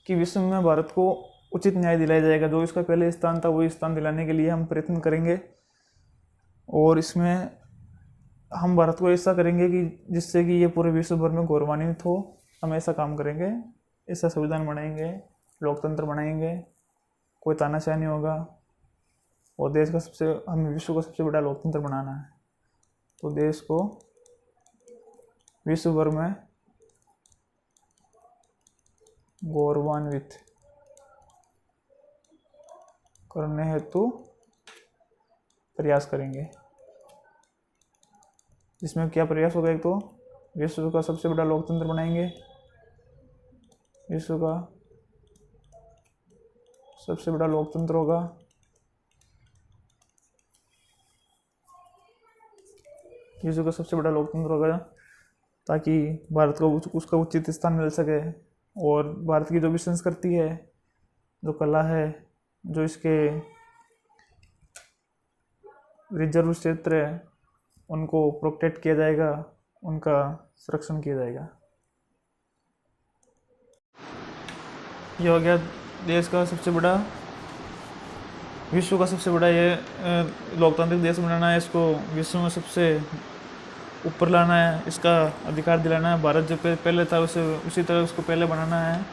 कि विश्व में भारत को उचित न्याय दिलाया जाएगा। जो इसका पहले स्थान था वही स्थान दिलाने के लिए हम प्रयत्न करेंगे। और इसमें हम भारत को ऐसा करेंगे कि जिससे कि ये पूरे विश्व भर में गौरवान्वित हो। हम ऐसा काम करेंगे, ऐसा संविधान बनाएंगे, लोकतंत्र बनाएंगे, कोई तानाशाही नहीं होगा, और देश का हमें विश्व का सबसे बड़ा लोकतंत्र बनाना है। तो देश को विश्व भर में गौरवान्वित करने हेतु प्रयास करेंगे। इसमें क्या प्रयास होगा? एक तो विश्व का सबसे बड़ा लोकतंत्र बनाएंगे, विश्व का सबसे बड़ा लोकतंत्र होगा, विश्व का सबसे बड़ा लोकतंत्र होगा, ताकि भारत को उसका उचित स्थान मिल सके। और भारत की जो भी संस्कृति है, जो कला है, जो इसके रिजर्व क्षेत्र है, उनको प्रोटेक्ट किया जाएगा, उनका संरक्षण किया जाएगा। ये हो गया देश का सबसे बड़ा, विश्व का सबसे बड़ा ये लोकतांत्रिक देश बनाना है, इसको विश्व में सबसे ऊपर लाना है, इसका अधिकार दिलाना है। भारत जो पहले था उसी तरह उसको पहले बनाना है।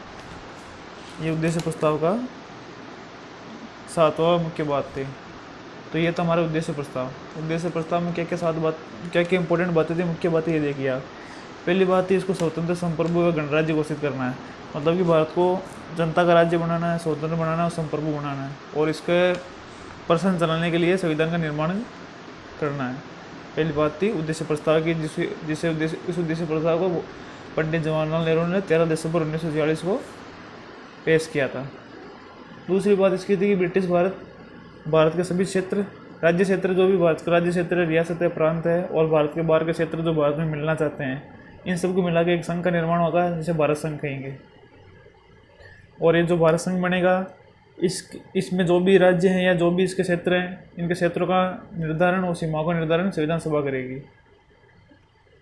ये उद्देश्य प्रस्ताव का 7वां मुख्य बात थी। तो ये था हमारा उद्देश्य प्रस्ताव। उद्देश्य प्रस्ताव में क्या क्या इंपॉर्टेंट बातें थी, मुख्य बातें ये देखिए आप। पहली बात थी, इसको स्वतंत्र, संप्रभु व गणराज्य घोषित करना है। मतलब कि भारत को जनता का राज्य बनाना है, स्वतंत्र बनाना है और संप्रभु बनाना है, और इसके प्रशासन चलाने के लिए संविधान का निर्माण करना है। पहली बात थी उद्देश्य प्रस्ताव की, इस उद्देश्य प्रस्ताव को पंडित जवाहरलाल नेहरू ने 13 दिसंबर 1946 को पेश किया था। दूसरी बात इसकी थी कि ब्रिटिश भारत के सभी क्षेत्र, राज्य क्षेत्र, जो भी भारत का राज्य क्षेत्र, रियासत है, प्रांत है, और भारत के बाहर के क्षेत्र जो भारत में मिलना चाहते हैं, इन सबको मिला के एक संघ का निर्माण होगा, जिसे भारत संघ कहेंगे। और ये जो भारत संघ बनेगा, इसमें जो भी राज्य हैं या जो भी इसके क्षेत्र हैं, इनके क्षेत्रों का निर्धारण और सीमाओं का निर्धारण संविधान सभा करेगी।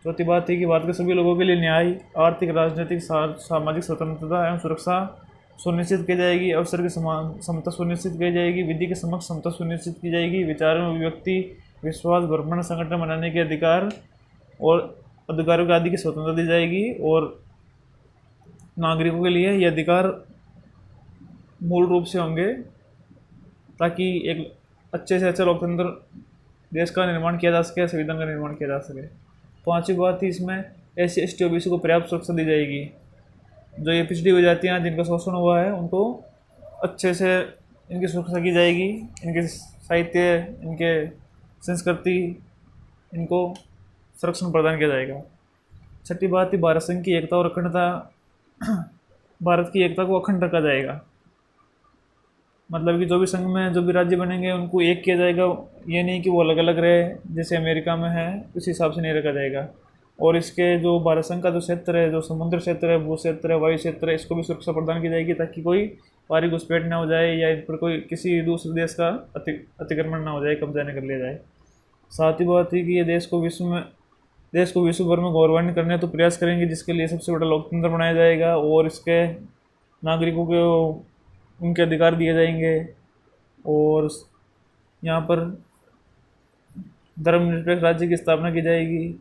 चौथी बात थी कि भारत के सभी लोगों के लिए न्याय, आर्थिक, राजनीतिक, सामाजिक स्वतंत्रता एवं सुरक्षा सुनिश्चित की जाएगी, अवसर की समता सुनिश्चित की जाएगी, विधि के समक्ष समता सुनिश्चित की जाएगी, विचारों में अभिव्यक्ति, विश्वास, भ्रमण, संगठन बनाने के अधिकार और अधिकारों के आदि की स्वतंत्रता दी जाएगी। और नागरिकों के लिए ये अधिकार मूल रूप से होंगे, ताकि एक अच्छे से अच्छा लोकतंत्र देश का निर्माण किया जा सके, संविधान का निर्माण किया जा सके। पांचवी बात थी, इसमें SC, ST, OBC को पर्याप्त सुरक्षा दी जाएगी। जो ये पिछड़ी हुई जातियाँ हैं, जिनका शोषण हुआ है, उनको अच्छे से इनकी सुरक्षा की जाएगी, इनके साहित्य, इनके संस्कृति, इनको संरक्षण प्रदान किया जाएगा। छठी बात थी भारत संघ की एकता और अखंडता, भारत की एकता को अखंड रखा जाएगा। मतलब कि जो भी संघ में जो भी राज्य बनेंगे उनको एक किया जाएगा, ये नहीं कि वो अलग अलग रहे जैसे अमेरिका में है, उस हिसाब से नहीं रखा जाएगा। और इसके जो भारत संघ का जो क्षेत्र है, जो समुद्र क्षेत्र है, भू क्षेत्र है, वायु क्षेत्र है, इसको भी सुरक्षा प्रदान की जाएगी, ताकि कोई पारी घुसपैठ ना हो जाए या इन पर कोई किसी दूसरे देश का अतिक्रमण ना हो जाए, कब्जा न कर लिया जाए। साथ ही बात थी कि ये देश को विश्व भर में गौरवान्वित करने तो प्रयास करेंगे, जिसके लिए सबसे बड़ा लोकतंत्र बनाया जाएगा, और इसके नागरिकों को उनके अधिकार दिए जाएंगे। और यहाँ पर धर्मनिरपेक्ष राज्य की स्थापना की जाएगी,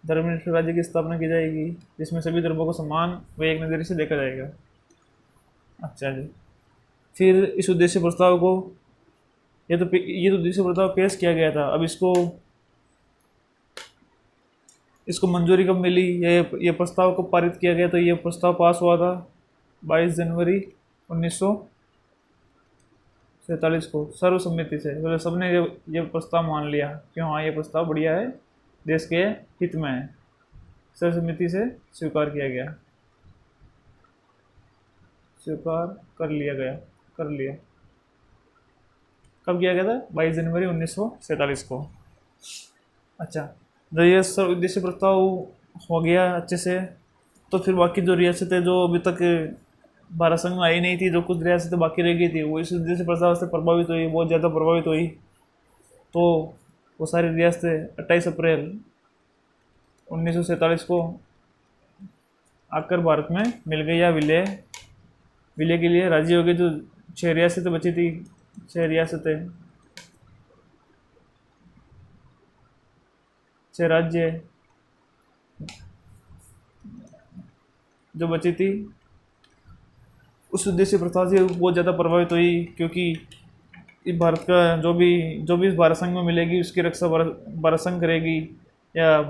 धर्मनिरपेक्ष राज्य की स्थापना की जाएगी, जिसमें सभी धर्मों को समान व एक नज़रिए से देखा जाएगा। अच्छा जी, फिर इस उद्देश्य प्रस्ताव को ये तो उद्देश्य प्रस्ताव पेश किया गया था। अब इसको मंजूरी कब मिली, ये प्रस्ताव कब पारित किया गया? तो ये प्रस्ताव पास हुआ था 22 जनवरी 1947 को सर्वसम्मति से। मतलब सबने ये प्रस्ताव मान लिया कि हाँ, ये प्रस्ताव बढ़िया है, देश के हित में है, सर्वसम्मति से स्वीकार किया गया, स्वीकार कर लिया। कब किया गया था? 22 जनवरी 1947 को। अच्छा, जब ये सब उद्देश्य प्रस्ताव हो गया अच्छे से, तो फिर बाकी जो रियासतें जो अभी तक भारत संघ में आई नहीं थी, जो कुछ रियासतें बाकी रह गई थी, वो इस उद्देश्य प्रस्ताव से प्रभावित हुई, बहुत ज़्यादा प्रभावित हुई। तो वो सारी रियासतें 28 अप्रैल 1947 को आकर भारत में मिल गई, या विलय के लिए राजी हो गई। जो 6 रियासतें बची थी, 6 रियासतें 6 राज्य जो बची थी उस उद्देश्य प्रथा से बहुत ज़्यादा प्रभावित हुई, क्योंकि इस भारत का जो भी इस भारत संघ में मिलेगी उसकी रक्षा भारत संघ करेगी या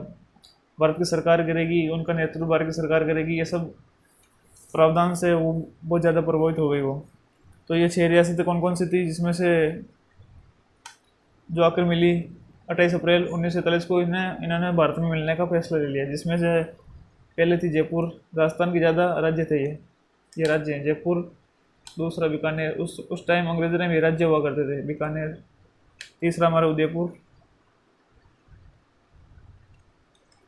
भारत की सरकार करेगी, उनका नेतृत्व भारत की सरकार करेगी। ये सब प्रावधान से वो बहुत ज़्यादा प्रभावित हो गई वो। तो ये 6 रियासतें कौन कौन सी थी, जिसमें से जो आकर मिली 28 अप्रैल 1947 को इन्होंने भारत में मिलने का फैसला ले लिया, जिसमें से पहले थी जयपुर। राजस्थान के ज़्यादा राज्य थे ये राज्य हैं जयपुर, दूसरा बीकानेर, उस टाइम अंग्रेजों में ये राज्य हुआ करते थे, बीकानेर। तीसरा हमारा उदयपुर,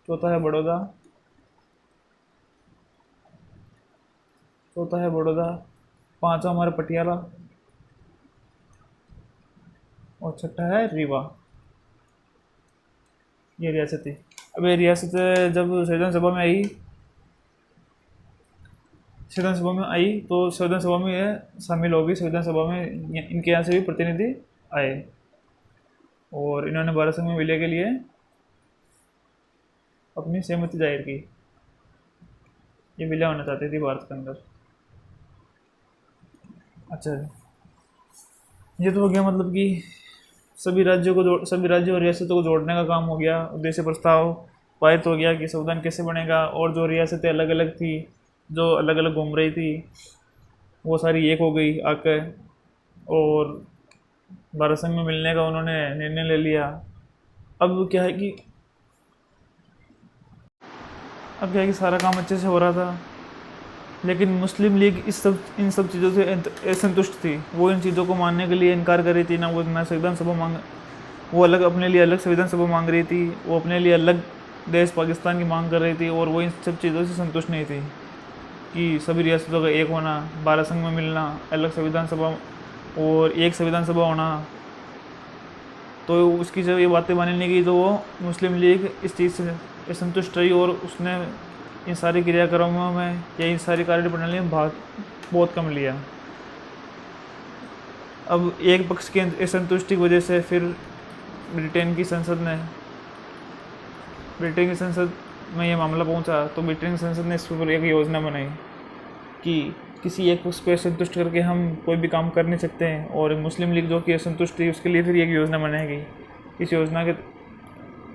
चौथा है बड़ौदा, पांचवा हमारा पटियाला और छठा है रीवा। ये रियासत थी। अब ये रियासत जब संविधान सभा में आई तो संविधान सभा में ये शामिल हो गई। संविधान सभा में इनके यहाँ से भी प्रतिनिधि आए और इन्होंने भारत संघ में विलय के लिए अपनी सहमति जाहिर की। ये विलय होना चाहती थी भारत के अंदर। अच्छा, ये तो हो गया, मतलब कि सभी राज्यों और रियासतों को जोड़ने का काम हो गया। उद्देश्य प्रस्ताव पारित हो गया कि संविधान कैसे बनेगा, और जो रियासतें अलग अलग थी, जो अलग अलग घूम रही थी, वो सारी एक हो गई आकर, और भारत संघ में मिलने का उन्होंने निर्णय ले लिया। अब क्या है कि सारा काम अच्छे से हो रहा था, लेकिन मुस्लिम लीग इन सब चीज़ों से असंतुष्ट थी। वो इन चीज़ों को मानने के लिए इनकार कर रही थी। ना संविधान सभा वो अलग अपने लिए अलग संविधान सभा मांग रही थी, वो अपने लिए अलग देश पाकिस्तान की मांग कर रही थी, और वो इन सब चीज़ों से संतुष्ट नहीं थी कि सभी रियासतों का एक होना, भारत संघ में मिलना, अलग संविधान सभा और एक संविधान सभा होना। तो उसकी जब ये बातें मानी नहीं गई तो वो मुस्लिम लीग इस चीज़ से असंतुष्ट रही, और उसने इन सारे क्रियाक्रमों में या इन सारी कार्यप्रणाली में भाग बहुत कम लिया। अब एक पक्ष की असंतुष्टि की वजह से फिर ब्रिटेन की संसद में ये मामला पहुंचा, तो ब्रिटेन की संसद ने इस पर एक योजना बनाई कि किसी एक पक्ष को असंतुष्ट करके हम कोई भी काम कर नहीं सकते हैं, और मुस्लिम लीग जो कि असंतुष्ट थी उसके लिए फिर एक योजना बनाई गई। इस योजना के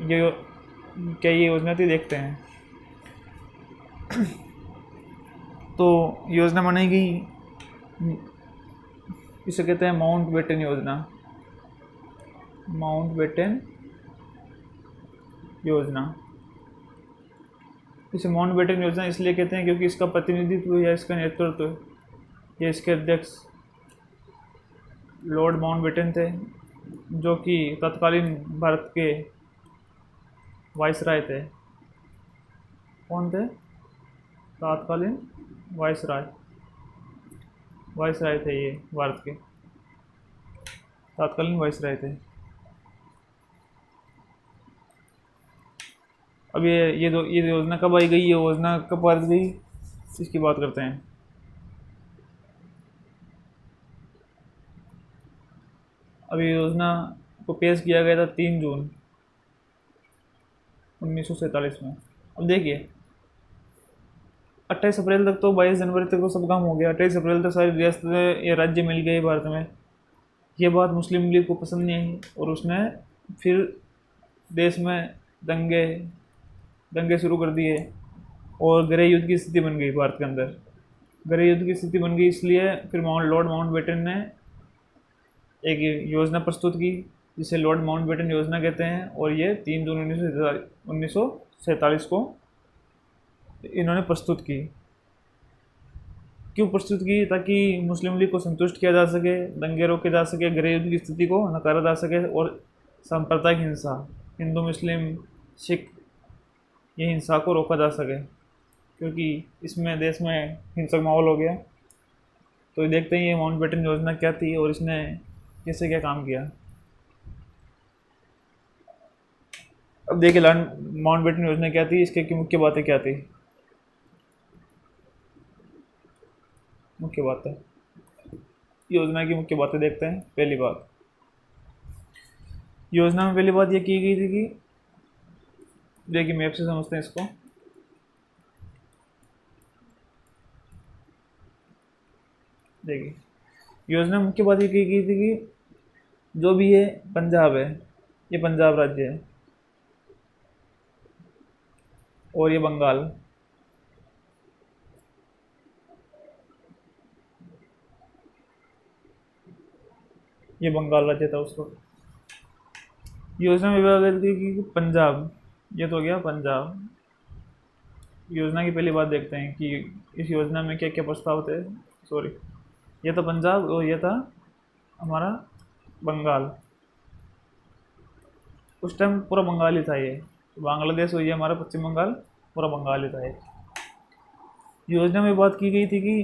क्या ये योजना थी, देखते हैं। तो योजना बनाई गई, इसे कहते हैं माउंटबेटन योजना। इसे माउंटबेटन योजना इसलिए कहते हैं क्योंकि इसका प्रतिनिधित्व या इसका नेतृत्व या इसके अध्यक्ष लॉर्ड माउंटबेटन थे, जो कि तत्कालीन भारत के वाइसराय थे। कौन थे? तत्कालीन वाइसराय थे, ये भारत के तत्कालीन वाइसराय थे। अब ये योजना कब आई गई, ये योजना कब पारित गई, इसकी बात करते हैं। अब ये योजना को पेश किया गया था 3 जून 1947 में। अब देखिए 28 अप्रैल तक तो 22 जनवरी तक तो सब काम हो गया। 28 अप्रैल तक सारी रियासतें या राज्य मिल गए भारत में। ये बात मुस्लिम लीग को पसंद नहीं आई, और उसने फिर देश में दंगे शुरू कर दिए, और गृह युद्ध की स्थिति बन गई भारत के अंदर। गृह युद्ध की स्थिति बन गई, इसलिए फिर लॉर्ड माउंटबेटन ने एक योजना प्रस्तुत की, जिसे लॉर्ड माउंटबेटन योजना कहते हैं, और ये 3 जून 1947 को इन्होंने प्रस्तुत की। क्यों प्रस्तुत की? ताकि मुस्लिम लीग को संतुष्ट किया जा सके, दंगे रोके जा सके, गृह युद्ध की स्थिति को नकारा जा सके, और सांप्रदायिक हिंसा, हिंदू मुस्लिम सिख, ये हिंसा को रोका जा सके, क्योंकि इसमें देश में हिंसक माहौल हो गया। तो देखते हैं ये माउंटबेटन योजना क्या थी और इसने कैसे क्या काम किया। अब देखिए माउंटबेटन योजना क्या थी, इसके की मुख्य बातें क्या थी। मुख्य बातें, योजना की मुख्य बातें देखते हैं। पहली बात, योजना में पहली बात ये की गई थी कि देखिए मैप से समझते हैं इसको। देखिए योजना में मुख्य बात ये की गई थी कि जो भी ये पंजाब है, ये पंजाब राज्य है, और ये बंगाल, ये बंगाल राज्य था उस वक्त। योजना में विभाग थी कि पंजाब, ये तो हो गया पंजाब। योजना की पहली बात देखते हैं कि इस योजना में क्या क्या प्रस्ताव थे। सॉरी, ये था पंजाब और ये था हमारा बंगाल। उस टाइम पूरा बंगाल ही था ये, बांग्लादेश और ये हमारा पश्चिम बंगाल पूरा बंगाल ही था ये। योजना में बात की गई थी कि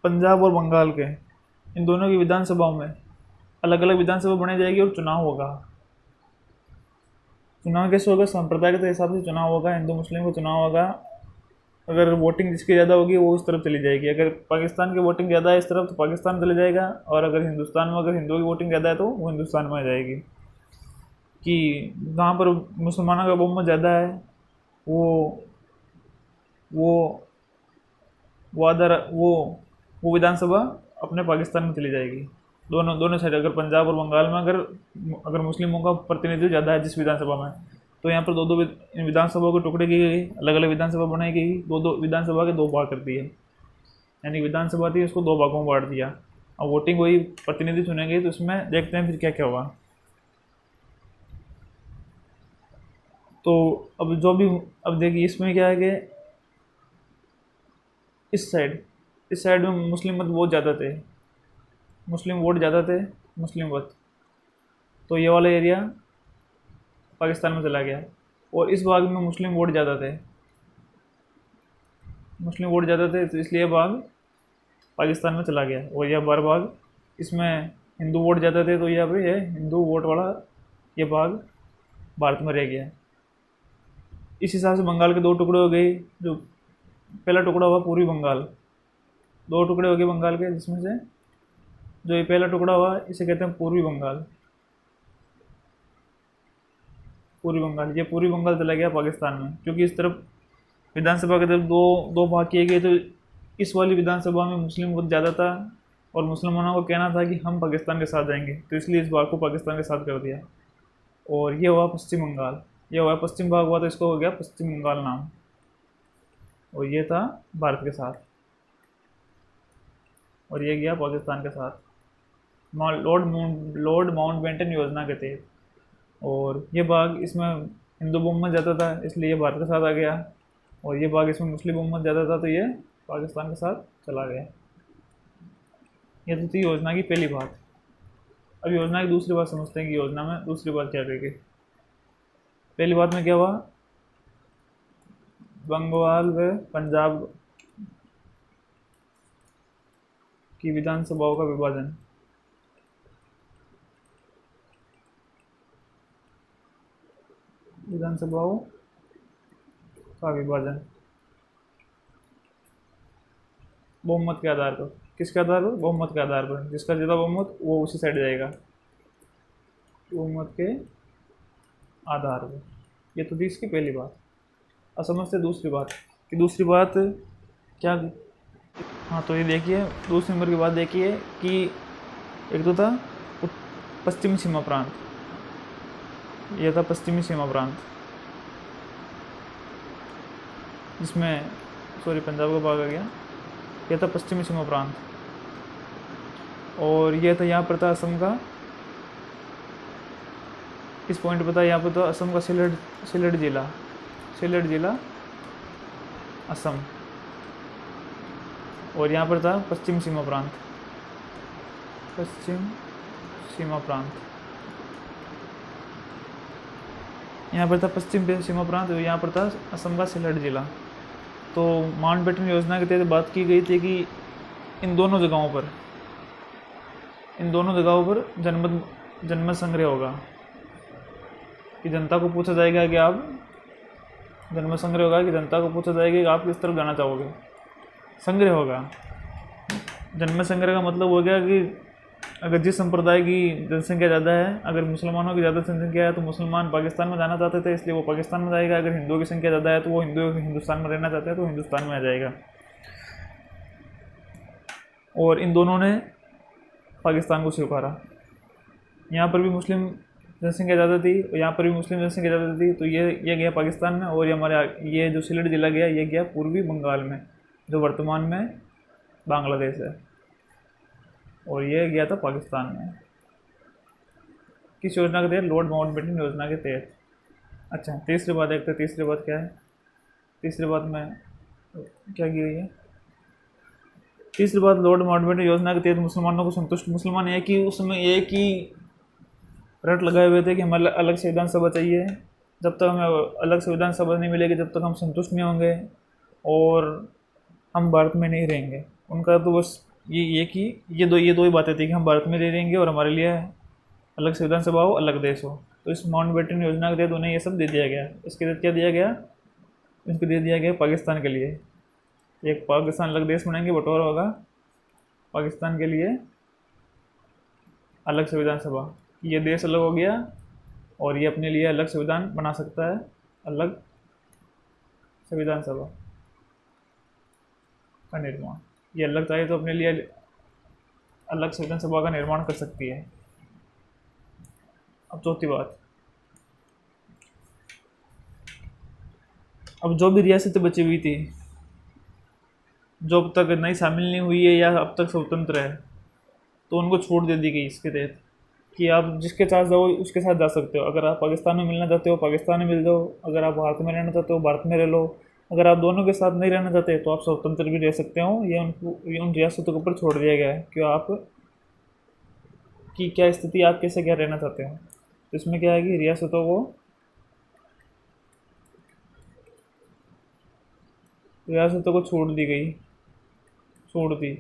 पंजाब और बंगाल के इन दोनों की विधानसभाओं में अलग अलग विधानसभा बनाई जाएगी और चुनाव होगा। चुनाव कैसे होगा? संप्रदाय के हिसाब से चुनाव होगा, हिंदू मुस्लिम का चुनाव होगा। अगर वोटिंग जिसकी ज़्यादा होगी वो उस तरफ चली जाएगी। अगर पाकिस्तान की वोटिंग ज़्यादा है इस तरफ तो पाकिस्तान चले जाएगा, और अगर हिंदुस्तान में अगर हिंदुओं की वोटिंग ज़्यादा है तो वो हिंदुस्तान में आ जाएगी। कि जहाँ पर मुसलमानों का बहुमत ज़्यादा है वो वो वो अदर वो विधानसभा अपने पाकिस्तान में चली जाएगी। दोनों साइड, अगर पंजाब और बंगाल में अगर मुस्लिमों का प्रतिनिधित्व ज़्यादा है जिस विधानसभा में, तो यहाँ पर दो विधानसभाओं के टुकड़े किए गए, अलग अलग विधानसभा बनाई गई, दो विधानसभा के दो भाग कर दिए। यानी विधानसभा थी उसको दो भागों में बांट दिया। अब वोटिंग वही प्रतिनिधि चुनेंगे, तो उसमें देखते हैं फिर क्या क्या होगा। तो अब देखिए इसमें क्या है कि इस साइड में मुस्लिम मत बहुत ज़्यादा थे, मुस्लिम वोट ज़्यादा थे, मुस्लिम वोट, तो ये वाला एरिया पाकिस्तान में चला गया। और इस भाग में मुस्लिम वोट ज़्यादा थे, तो इसलिए भाग पाकिस्तान में चला गया। और यह बार भाग इसमें हिंदू वोट ज़्यादा थे, तो यहाँ पर ये हिंदू वोट वाला ये भाग भारत में रह गया। इस हिसाब से बंगाल के दो टुकड़े हो गए। जो पहला टुकड़ा हुआ पूर्वी बंगाल, दो टुकड़े हो गए बंगाल के, जिसमें से जो ये पहला टुकड़ा हुआ इसे कहते हैं पूर्वी बंगाल। ये पूर्वी बंगाल चला गया पाकिस्तान में, क्योंकि इस तरफ विधानसभा के तरफ दो भाग किए गए। तो इस वाली विधानसभा में मुस्लिम वोट ज़्यादा था, और मुसलमानों को कहना था कि हम पाकिस्तान के साथ जाएंगे, तो इसलिए इस भाग को पाकिस्तान के साथ कर दिया। और ये हुआ पश्चिम बंगाल, ये हुआ पश्चिम भाग हुआ, तो इसको हो गया पश्चिम बंगाल नाम। और ये था भारत के साथ, और ये गया पाकिस्तान के साथ लॉर्ड माउंटबेटन योजना के तहत। और ये भाग इसमें हिंदू बहुमत ज़्यादा था, इसलिए ये भारत के साथ आ गया। और ये भाग इसमें मुस्लिम बहुमत ज़्यादा था, तो ये पाकिस्तान के साथ चला गया। ये तो थी योजना की पहली बात। अब योजना की दूसरी बात समझते हैं कि योजना में दूसरी बात क्या करेगी। पहली बात में क्या हुआ? बंगाल व पंजाब की विधानसभाओं का विभाजन। विधानसभाओं का विभाजन बहुमत के आधार पर। किसके आधार पर? बहुमत के आधार पर। जिसका ज़्यादा बहुमत वो उसी साइड जाएगा, बहुमत के आधार पर। ये तो थी इसकी पहली बात। अब समझते दूसरी बात कि दूसरी बात क्या। हाँ, तो ये देखिए दूसरे नंबर की बात देखिए कि एक तो था पश्चिमी सीमा प्रांत, यह था पश्चिमी सीमा प्रांत, जिसमें पंजाब का भाग आ गया। यह था पश्चिमी सीमा प्रांत, और यह था यहाँ पर था असम का, इस पॉइंट पर था यहाँ पर तो असम का सिलहट जिला असम। और यहाँ पर था पश्चिम सीमा प्रांत, यहाँ पर था पश्चिम सीमा प्रांत, और यहाँ पर था असम का सिलहट जिला। तो माउंटबेटन योजना के तहत बात की गई थी कि इन दोनों जगहों पर जनमत संग्रह होगा, कि जनता को पूछा जाएगा कि आप जनमत संग्रह होगा, कि जनता को पूछा जाएगा कि आप किस तरफ जाना चाहोगे। संग्रह होगा, जनमत संग्रह का मतलब हो गया कि अगर जिस संप्रदाय की जनसंख्या ज़्यादा है, अगर मुसलमानों की ज़्यादा जनसंख्या है तो मुसलमान पाकिस्तान में जाना चाहते थे, इसलिए वो पाकिस्तान में जाएगा। अगर हिंदुओं की संख्या ज़्यादा है तो वो हिंदू हिंदुस्तान में रहना चाहते हैं तो हिंदुस्तान में आ जाएगा। और इन दोनों ने पाकिस्तान को स्वीकारा। यहाँ पर भी मुस्लिम जनसंख्या ज़्यादा थी और यहाँ पर भी मुस्लिम जनसंख्या ज़्यादा थी, तो ये गया पाकिस्तान में। और ये हमारे ये जो सिलेट ज़िला गया, ये गया पूर्वी बंगाल में, जो वर्तमान में बांग्लादेश है, और ये गया था पाकिस्तान में। किस योजना के तहत? लॉर्ड माउंटबेटन योजना के तहत। अच्छा, तीसरी बात देखते हैं। तीसरी बात क्या है? तीसरी बात में क्या की गई है? तीसरी बात, लॉर्ड माउंटबेटन योजना के तहत मुसलमानों को संतुष्ट। मुसलमान एक ही उसमें एक ही रट लगाए हुए थे कि हमें अलग से विधानसभा चाहिए। जब तक हमें अलग से विधानसभा नहीं मिलेगी, जब तक हम संतुष्ट नहीं होंगे और हम भारत में नहीं रहेंगे। उनका तो बस ये कि ये दो ही बातें थी कि हम भारत में नहीं रहेंगे और हमारे लिए अलग से विधानसभा हो, अलग देश हो। तो इस माउंटबेटन योजना के तहत उन्हें ये सब दे दिया गया। इसके तहत क्या दिया गया? इसको दे दिया गया पाकिस्तान के लिए। एक पाकिस्तान अलग देश बनाएंगे, बंटवारा होगा, पाकिस्तान के लिए अलग संविधान सभा। ये देश अलग हो गया और ये अपने लिए अलग संविधान बना सकता है, अलग संविधान सभा का निर्माण। ये अलग चाहिए तो अपने लिए अलग संविधान सभा का निर्माण कर सकती है। अब चौथी बात, अब जो भी रियासतें बची हुई थी, जो अब तक नई शामिल नहीं हुई है या अब तक स्वतंत्र है, तो उनको छूट दे दी गई इसके तहत कि आप जिसके साथ जाओ उसके साथ जा सकते हो। अगर आप पाकिस्तान में मिलना चाहते हो पाकिस्तान में मिल जाओ, अगर आप भारत में रहना चाहते हो भारत में रह लो, अगर आप दोनों के साथ नहीं रहना चाहते तो आप स्वतंत्र भी रह सकते हो। ये उन रियासतों के ऊपर छोड़ दिया गया है कि आप की क्या स्थिति, आप कैसे क्या रहना चाहते हो। तो इसमें क्या है कि रियासतों को छूट दी गई। छोड़ दी,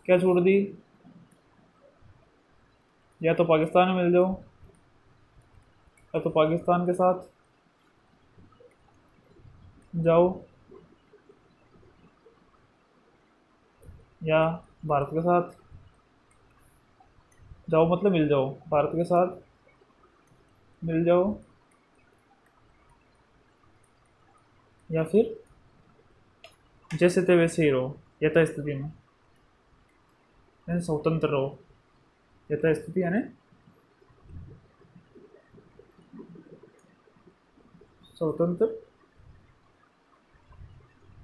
क्या छोड़ दी? या तो पाकिस्तान में मिल जाओ, या तो पाकिस्तान के साथ जाओ, या भारत के साथ जाओ, मतलब मिल जाओ, भारत के साथ मिल जाओ, या फिर जैसे थे वैसे ही रहो यथा स्थिति में, यानी स्वतंत्र रहो। यथा स्थिति यानी स्वतंत्र,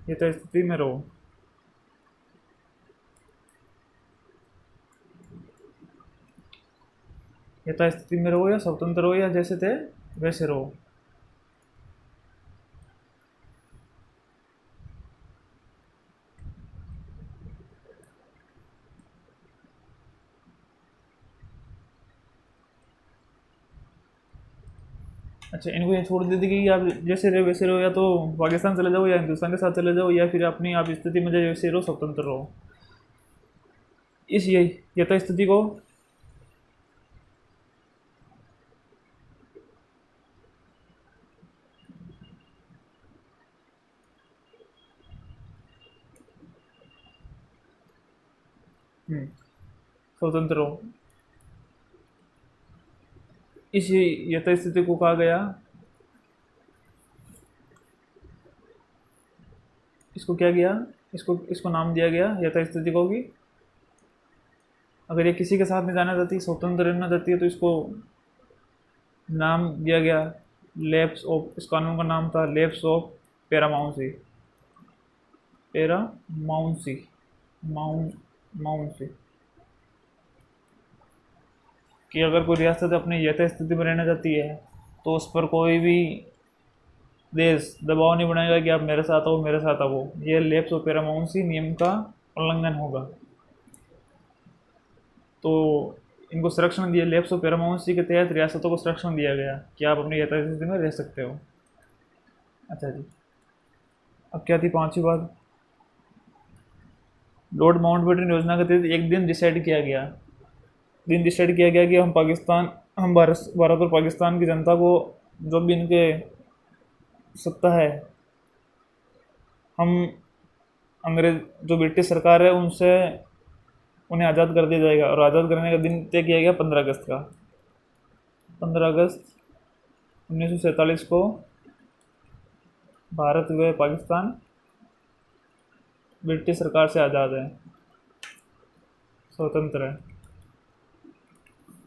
यथा स्थिति में रहो। यथा स्थिति में रहो या स्वतंत्र रहो या जैसे थे वैसे रहो। अच्छा, इनको ये छोड़ दी थी कि आप जैसे रहो वैसे रहो, या तो पाकिस्तान चले जाओ या हिंदुस्तान के साथ चले जाओ, या फिर अपनी आप स्थिति में जैसे रहो, स्वतंत्र रहो। इस ये यथा स्थिति को स्वतंत्र रहो, इस यथा स्थिति को कहा गया, इसको क्या किया, इसको नाम दिया गया यथा स्थिति को कि अगर ये किसी के साथ नहीं जाना चाहती, स्वतंत्र रहना चाहती है, तो इसको नाम दिया गया लैप्स ऑफ, इस कानून का नाम था लैप्स ऑफ पैरामाउंसी। पैरामाउंसी, माउंसी, कि अगर कोई रियासत अपनी यथा स्थिति में रहना चाहती है तो उस पर कोई भी देश दबाव नहीं बनाएगा कि आप मेरे साथ आओ मेरे साथ आओ। ये लैप्स ऑफ पैरामाउंसी नियम का उल्लंघन होगा। तो इनको संरक्षण दिया, लैप्स ऑफ पैरामाउंसी के तहत रियासतों को संरक्षण दिया गया कि आप अपनी यथा स्थिति में रह सकते हो। अच्छा जी, अब क्या थी पांचवी बात? लॉर्ड माउंटबेटन योजना के तहत एक दिन डिसाइड किया गया कि हम भारत और पाकिस्तान की जनता को, जो भी इनके सत्ता है, हम अंग्रेज जो ब्रिटिश सरकार है उनसे उन्हें आज़ाद कर दिया जाएगा। और आज़ाद करने का दिन तय किया गया 15 अगस्त का। 15 अगस्त 1947 को भारत व पाकिस्तान ब्रिटिश सरकार से आज़ाद है, स्वतंत्र है।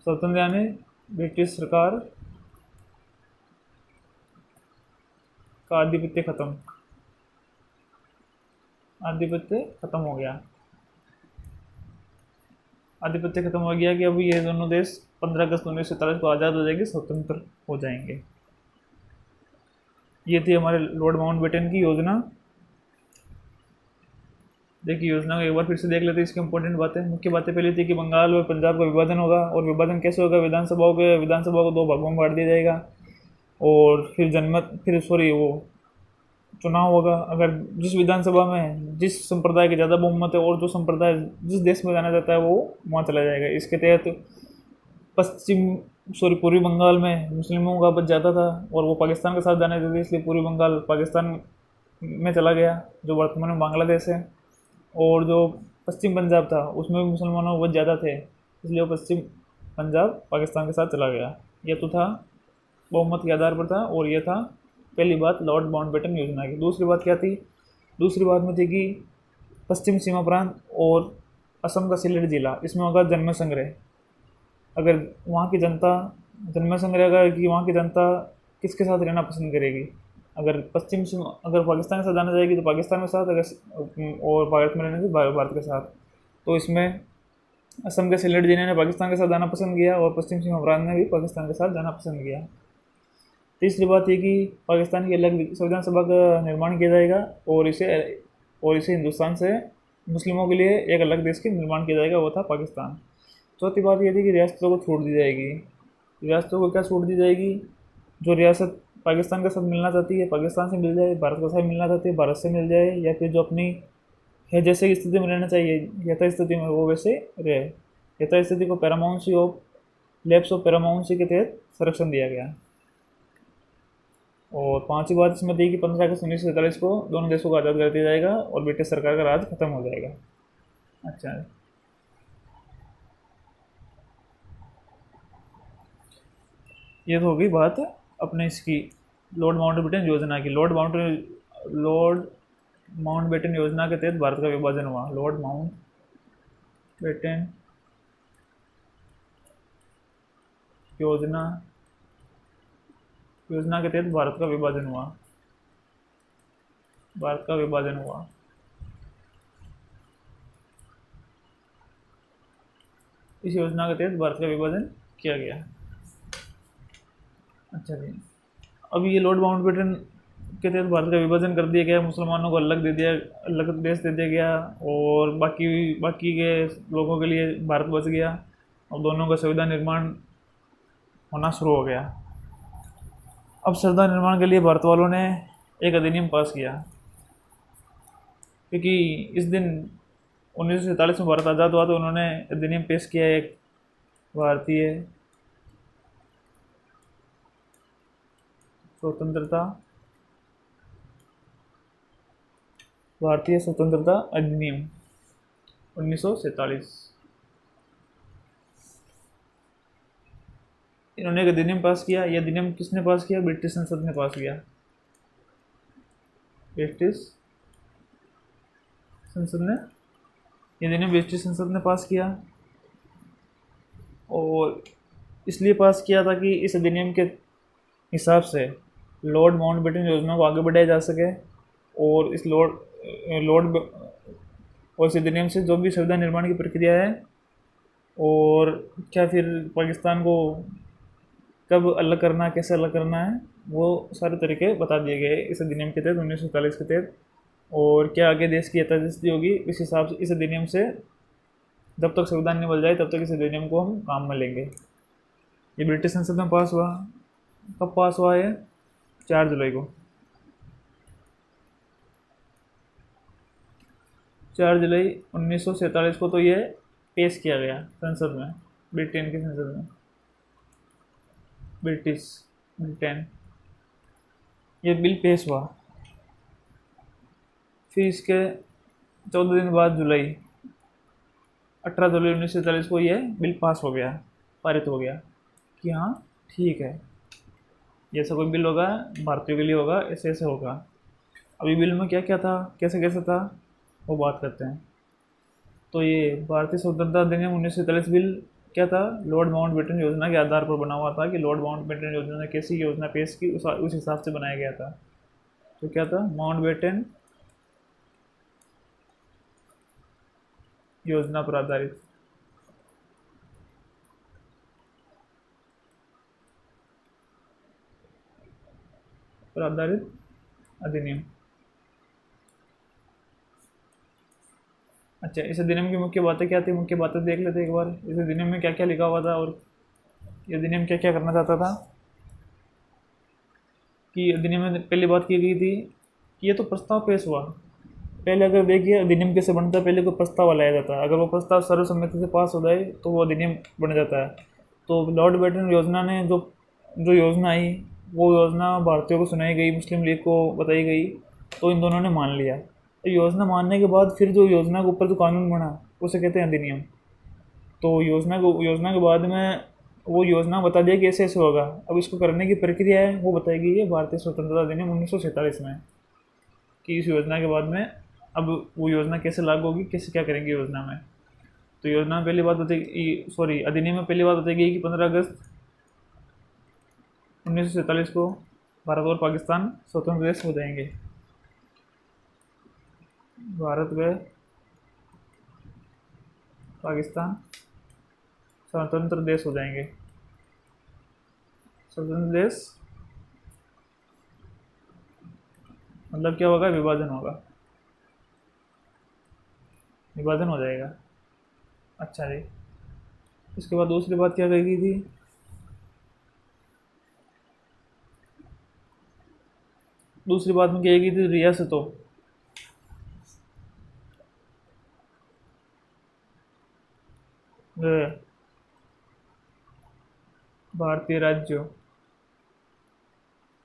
स्वतंत्र यानी ब्रिटिश सरकार का आधिपत्य खत्म, आधिपत्य खत्म हो गया। आधिपत्य खत्म हो गया कि अब ये दोनों देश 15 अगस्त 1947 को आज़ाद हो जाएंगे, स्वतंत्र हो जाएंगे। ये थी हमारे लॉर्ड माउंटबेटन की योजना। देखिए योजना को एक बार फिर से देख लेते हैं, इसकी इंपॉर्टेंट बातें, मुख्य बातें पहली थी कि बंगाल और पंजाब का विभाजन होगा। और विभाजन कैसे होगा? विधानसभा को 2 भागों में बांट दिया जाएगा। और फिर वो चुनाव होगा। अगर जिस विधानसभा में जिस संप्रदाय के ज़्यादा बहुमत है और जो संप्रदाय जिस देश में जाना चाहता है वो वहाँ चला जाएगा। इसके तहत पूर्वी बंगाल में मुस्लिमों का पद ज़्यादा था और वो पाकिस्तान के साथ जाने देते, इसलिए पूर्वी बंगाल पाकिस्तान में चला गया, जो वर्तमान में बांग्लादेश है। और जो पश्चिम पंजाब था उसमें भी मुसलमानों के बहुत ज़्यादा थे, इसलिए वो पश्चिम पंजाब पाकिस्तान के साथ चला गया। ये तो था बहुमत के आधार पर था। और ये था पहली बात लॉर्ड माउंटबेटन योजना की। दूसरी बात क्या थी? दूसरी बात में थी कि पश्चिम सीमा प्रांत और असम का सिलेट जिला, इसमें होगा जन्म संग्रह। अगर वहाँ की जनता जन्म संग्रह का कि वहाँ की जनता किसके साथ रहना पसंद करेगी। अगर अगर पाकिस्तान के साथ जाना जाएगी तो पाकिस्तान के साथ, अगर और भारत में रहने से भारत के साथ। तो इसमें असम के सिलेट जिले ने पाकिस्तान के साथ जाना पसंद किया और पश्चिम सीमा प्रांत ने भी पाकिस्तान के साथ जाना पसंद किया। तीसरी बात ये कि पाकिस्तान की अलग संविधान सभा का निर्माण किया जाएगा और इसे हिंदुस्तान से मुस्लिमों के लिए एक अलग देश के निर्माण किया जाएगा, वो था पाकिस्तान। चौथी बात ये थी कि रियासतों को छूट दी जाएगी। रियासतों को क्या छूट दी जाएगी? जो रियासत पाकिस्तान के साथ मिलना चाहती है पाकिस्तान से मिल जाए, भारत के साथ मिलना चाहती है भारत से मिल जाए, या फिर जो अपनी है जैसे स्थिति में रहना चाहिए यथा स्थिति में वो वैसे रहे। यथा स्थिति को paramountcy of lapse of paramountcy के तहत संरक्षण दिया गया। और पांचवी बात इसमें थी कि 15 अगस्त 1947 को दोनों देशों को आज़ाद कर दिया जाएगा और ब्रिटिश सरकार का राज खत्म हो जाएगा। अच्छा, ये तो हो गई बात अपने इसकी लॉर्ड माउंटबेटन योजना की। लॉर्ड माउंटबेटन योजना के तहत भारत का विभाजन हुआ। लॉर्ड माउंटबेटन योजना के तहत भारत का विभाजन हुआ। भारत का विभाजन हुआ। इस योजना के तहत भारत का विभाजन किया गया। अच्छा जी, अब ये लॉर्ड माउंटबेटन के तहत भारत का विभाजन कर दिया गया, मुसलमानों को अलग देश दे दिया गया और बाकी के लोगों के लिए भारत बच गया और दोनों का संविधान निर्माण होना शुरू हो गया। अब संविधान निर्माण के लिए भारत वालों ने एक अधिनियम पास किया, क्योंकि इस दिन 1947 में भारत आज़ाद हुआ तो उन्होंने अधिनियम पेश किया एक भारतीय स्वतंत्रता अधिनियम 1947। इन्होंने एक अधिनियम पास किया। यह अधिनियम किसने पास किया? ब्रिटिश संसद ने पास किया। ब्रिटिश संसद ने यह अधिनियम ब्रिटिश संसद ने पास किया और इसलिए पास किया था कि इस अधिनियम के हिसाब से लॉर्ड माउंटबेटन योजना को आगे बढ़ाया जा सके और इस अधिनियम से जो भी संविधान निर्माण की प्रक्रिया है और क्या फिर पाकिस्तान को कब अलग करना है, कैसे अलग करना है, वो सारे तरीके बता दिए गए इस अधिनियम के तहत 1947 के तहत। और क्या आगे देश की यथास्थिति होगी इस हिसाब से इस अधिनियम से जब तक संविधान नहीं बदल जाए तब तक इस अधिनियम को हम काम में लेंगे। ये ब्रिटिश संसद में पास हुआ। कब पास हुआ है? 4 जुलाई को। 4 जुलाई 1947 को तो ये पेश किया गया संसद में, ब्रिटेन की संसद में, ब्रिटेन। ये बिल पेश हुआ। फिर इसके 14 दिन बाद जुलाई 18 जनवरी 1947 को ये बिल पास हो गया, पारित हो गया कि हाँ ठीक है, जैसा कोई बिल होगा भारतीयों के लिए होगा, ऐसे ऐसे होगा। अभी बिल में क्या क्या था, कैसे कैसे था, वो बात करते हैं। तो ये भारतीय स्वतंत्रता अधिनियम 1947 बिल क्या था, लॉर्ड माउंटबेटन योजना के आधार पर बना हुआ था कि लॉर्ड माउंटबेटन योजना ने कैसी योजना पेश की, उस हिसाब से बनाया गया था। तो क्या था, माउंटबेटन योजना पर आधारित। पर आधारित अधिनियम। अच्छा, इस अधिनियम की मुख्य बातें क्या थी, मुख्य बातें देख लेते एक बार। इस अधिनियम में क्या क्या लिखा हुआ था और ये अधिनियम क्या क्या करना चाहता था। कि अधिनियम में पहली बात की गई थी कि ये तो प्रस्ताव पेश हुआ। पहले अगर देखिए अधिनियम कैसे बनता है, पहले कोई प्रस्ताव लाया जाता है, अगर वो प्रस्ताव सर्वसम्मति से पास हो जाए तो वो अधिनियम बन जाता है। तो लॉर्ड बैटन योजना ने जो जो योजना आई, वो योजना भारतीयों को सुनाई गई, मुस्लिम लीग को बताई गई, तो इन दोनों ने मान लिया। तो योजना मानने के बाद फिर जो योजना के ऊपर जो कानून बना उसे कहते हैं अधिनियम। तो योजना के बाद में वो योजना बता दिया कि ऐसे ऐसे होगा। अब इसको करने की प्रक्रिया है वो बताई गई है भारतीय स्वतंत्रता अधिनियम 1947 में, कि इस योजना के बाद में अब वो योजना कैसे लागू होगी, कैसे क्या करेंगे योजना में। तो योजना में पहली बात बताई, सॉरी अधिनियम में पहली बात बताई गई कि 15 अगस्त 1947 को भारत और पाकिस्तान स्वतंत्र देश हो जाएंगे। भारत व पाकिस्तान स्वतंत्र देश हो जाएंगे। स्वतंत्र देश मतलब क्या होगा, विभाजन होगा, विभाजन हो जाएगा। अच्छा जी, इसके बाद दूसरी बात क्या कही गई थी, दूसरी बात में क्या कही गई थी, रियासतों, भारतीय राज्यों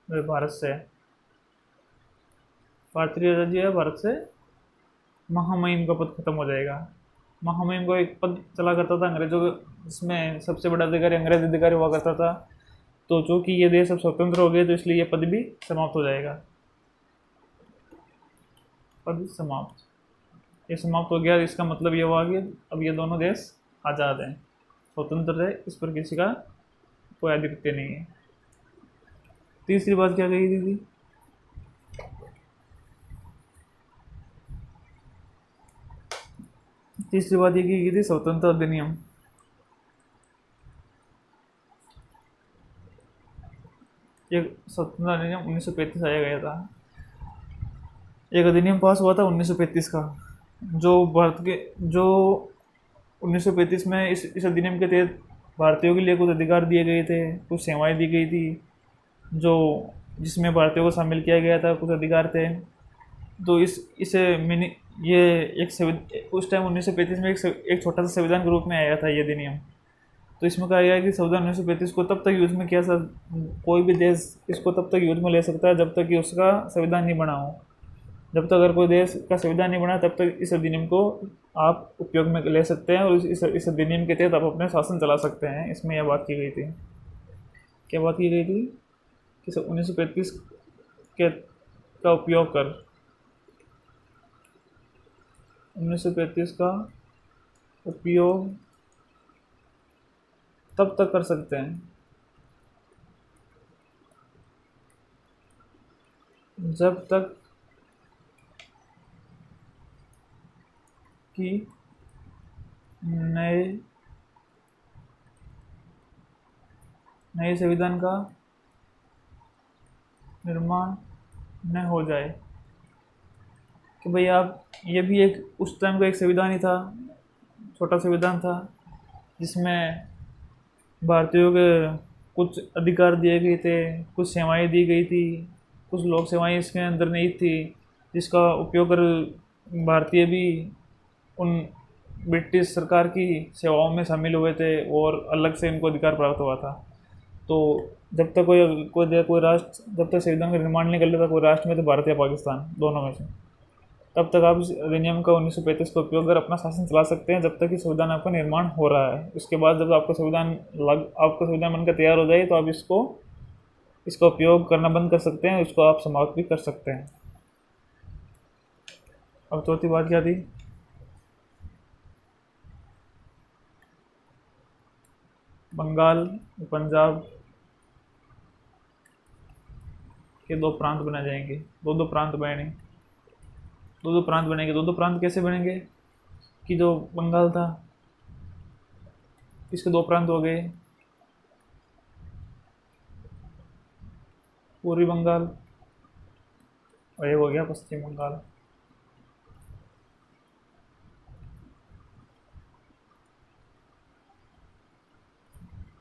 भारत से, भारतीय राज्य भारत से महामहिम का पद खत्म हो जाएगा। महामहिम को एक पद चला करता था अंग्रेजों का, जिसमें सबसे बड़ा अधिकारी अंग्रेज अधिकारी हुआ करता था। तो चूँकि ये देश अब स्वतंत्र हो गए तो इसलिए ये पद भी समाप्त हो जाएगा। पद समाप्त, ये समाप्त हो गया, इसका मतलब ये हुआ कि अब ये दोनों देश आज़ाद हैं, स्वतंत्र है, इस पर किसी का कोई आधिपत्य नहीं है। तीसरी बात क्या कही थी, तीसरी बात ये की गई थी स्वतंत्रता अधिनियम। एक स्वतंत्रता अधिनियम 1935 आया गया था, एक अधिनियम पास हुआ था 1935 का, जो भारत के जो 1935 में इस अधिनियम के तहत भारतीयों के लिए कुछ अधिकार दिए गए थे, कुछ सेवाएं दी गई थी, जो जिसमें भारतीयों को शामिल किया गया था, कुछ अधिकार थे। तो इसे मिनी ये एक उस टाइम 1935 में एक छोटा सा संविधान के रूप में आया था ये अधिनियम। तो इसमें कहा गया है कि संविधान 1935 को तब तक यूज में किया कोई भी देश इसको तब तक यूज में ले सकता है जब तक कि उसका संविधान नहीं बना हो। जब तक अगर कोई देश का संविधान नहीं बना तब तक इस अधिनियम को आप उपयोग में ले सकते हैं और इस अधिनियम के तहत आप अपने शासन चला सकते हैं। इसमें यह बात की गई थी, क्या बात की गई थी कि 1935 के का उपयोग कर 1935 का उपयोग तब तक कर सकते हैं जब तक कि नए संविधान का निर्माण न हो जाए। कि भाई आप ये भी एक उस टाइम का एक संविधान ही था, छोटा संविधान था, जिसमें भारतीयों के कुछ अधिकार दिए गए थे, कुछ सेवाएं दी गई थी, कुछ लोक सेवाएं इसके अंदर नहीं थी, जिसका उपयोग कर भारतीय भी उन ब्रिटिश सरकार की सेवाओं में शामिल हुए थे और अलग से इनको अधिकार प्राप्त हुआ था। तो जब तक कोई राष्ट्र जब तक संविधान का निर्माण नहीं कर लेता कोई राष्ट्र में, तो भारत या पाकिस्तान दोनों में से तब तक आप इस अधिनियम का 1935 का उपयोग कर अपना शासन चला सकते हैं, जब तक कि संविधान आपका निर्माण हो रहा है। उसके बाद जब आपका संविधान बनकर तैयार हो जाए तो आप इसका उपयोग करना बंद कर सकते हैं, इसको आप समाप्त भी कर सकते हैं। अब चौथी बात क्या थी? बंगाल, पंजाब के दो प्रांत बनाए जाएंगे। दो प्रांत बनेंगे। दो प्रांत कैसे बनेंगे कि जो बंगाल था इसके दो प्रांत हो गए, पूर्वी बंगाल और एक हो गया पश्चिम बंगाल।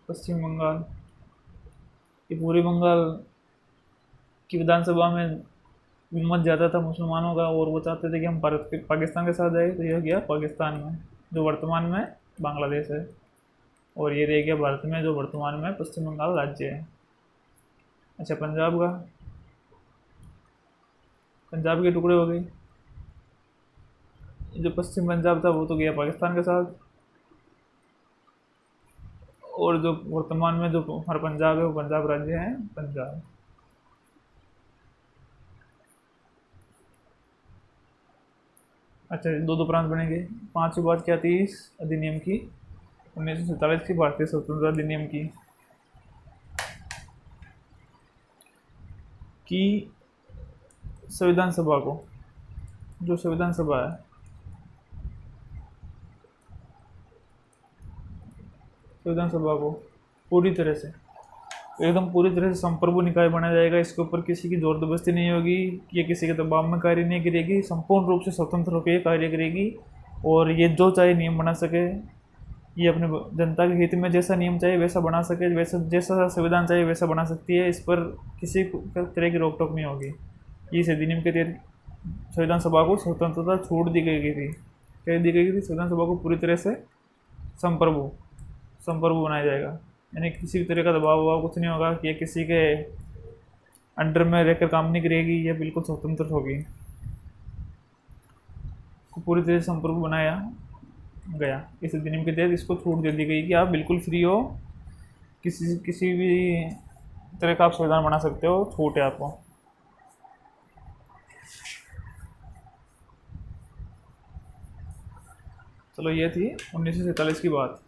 पश्चिम बंगाल, ये पूर्वी बंगाल की विधानसभा में मत ज़्यादा था मुसलमानों का, और वो चाहते थे कि हम पाकिस्तान के साथ जाए, तो यह गया पाकिस्तान में, जो वर्तमान में बांग्लादेश है, और ये रह गया भारत में, जो वर्तमान में पश्चिम बंगाल राज्य है। अच्छा, पंजाब के टुकड़े हो गए। जो पश्चिम पंजाब था वो तो गया पाकिस्तान के साथ, और जो वर्तमान में जो हमारा पंजाब है वो पंजाब राज्य है, पंजाब। अच्छा, दो प्रांत बनेंगे। पांचवी बात क्या थी इस अधिनियम की? 1947 की भारतीय स्वतंत्रता अधिनियम की, कि संविधान सभा को, जो संविधान सभा है, संविधान सभा को एकदम पूरी तरह से संप्रभु निकाय बनाया जाएगा। इसके ऊपर किसी की जोर जबरदस्ती नहीं होगी, ये किसी के दबाव में कार्य नहीं करेगी, संपूर्ण रूप से स्वतंत्र होकर कार्य करेगी, और ये जो चाहे नियम बना सके, ये अपने जनता के हित में जैसा नियम चाहिए वैसा बना सके, वैसा जैसा संविधान चाहिए वैसा बना सकती है। इस पर किसी तरह की रोक टोक नहीं होगी। इस अधिनियम के तहत संविधान सभा को स्वतंत्रता छूट दी गई थी। क्या दी गई थी? संविधान सभा को पूरी तरह से संप्रभु बनाया जाएगा, यानी किसी भी तरह का दबाव कुछ नहीं होगा कि ये किसी के अंडर में रहकर काम नहीं करेगी, ये बिल्कुल स्वतंत्र होगी। को पूरी तरह से संप्रभु बनाया गया। इस अधिनियम के तहत इसको छूट दे दी गई कि आप बिल्कुल फ्री हो, किसी भी तरह का आप संविधान बना सकते हो, छूट है आपको। चलो, ये थी 1947 की बात।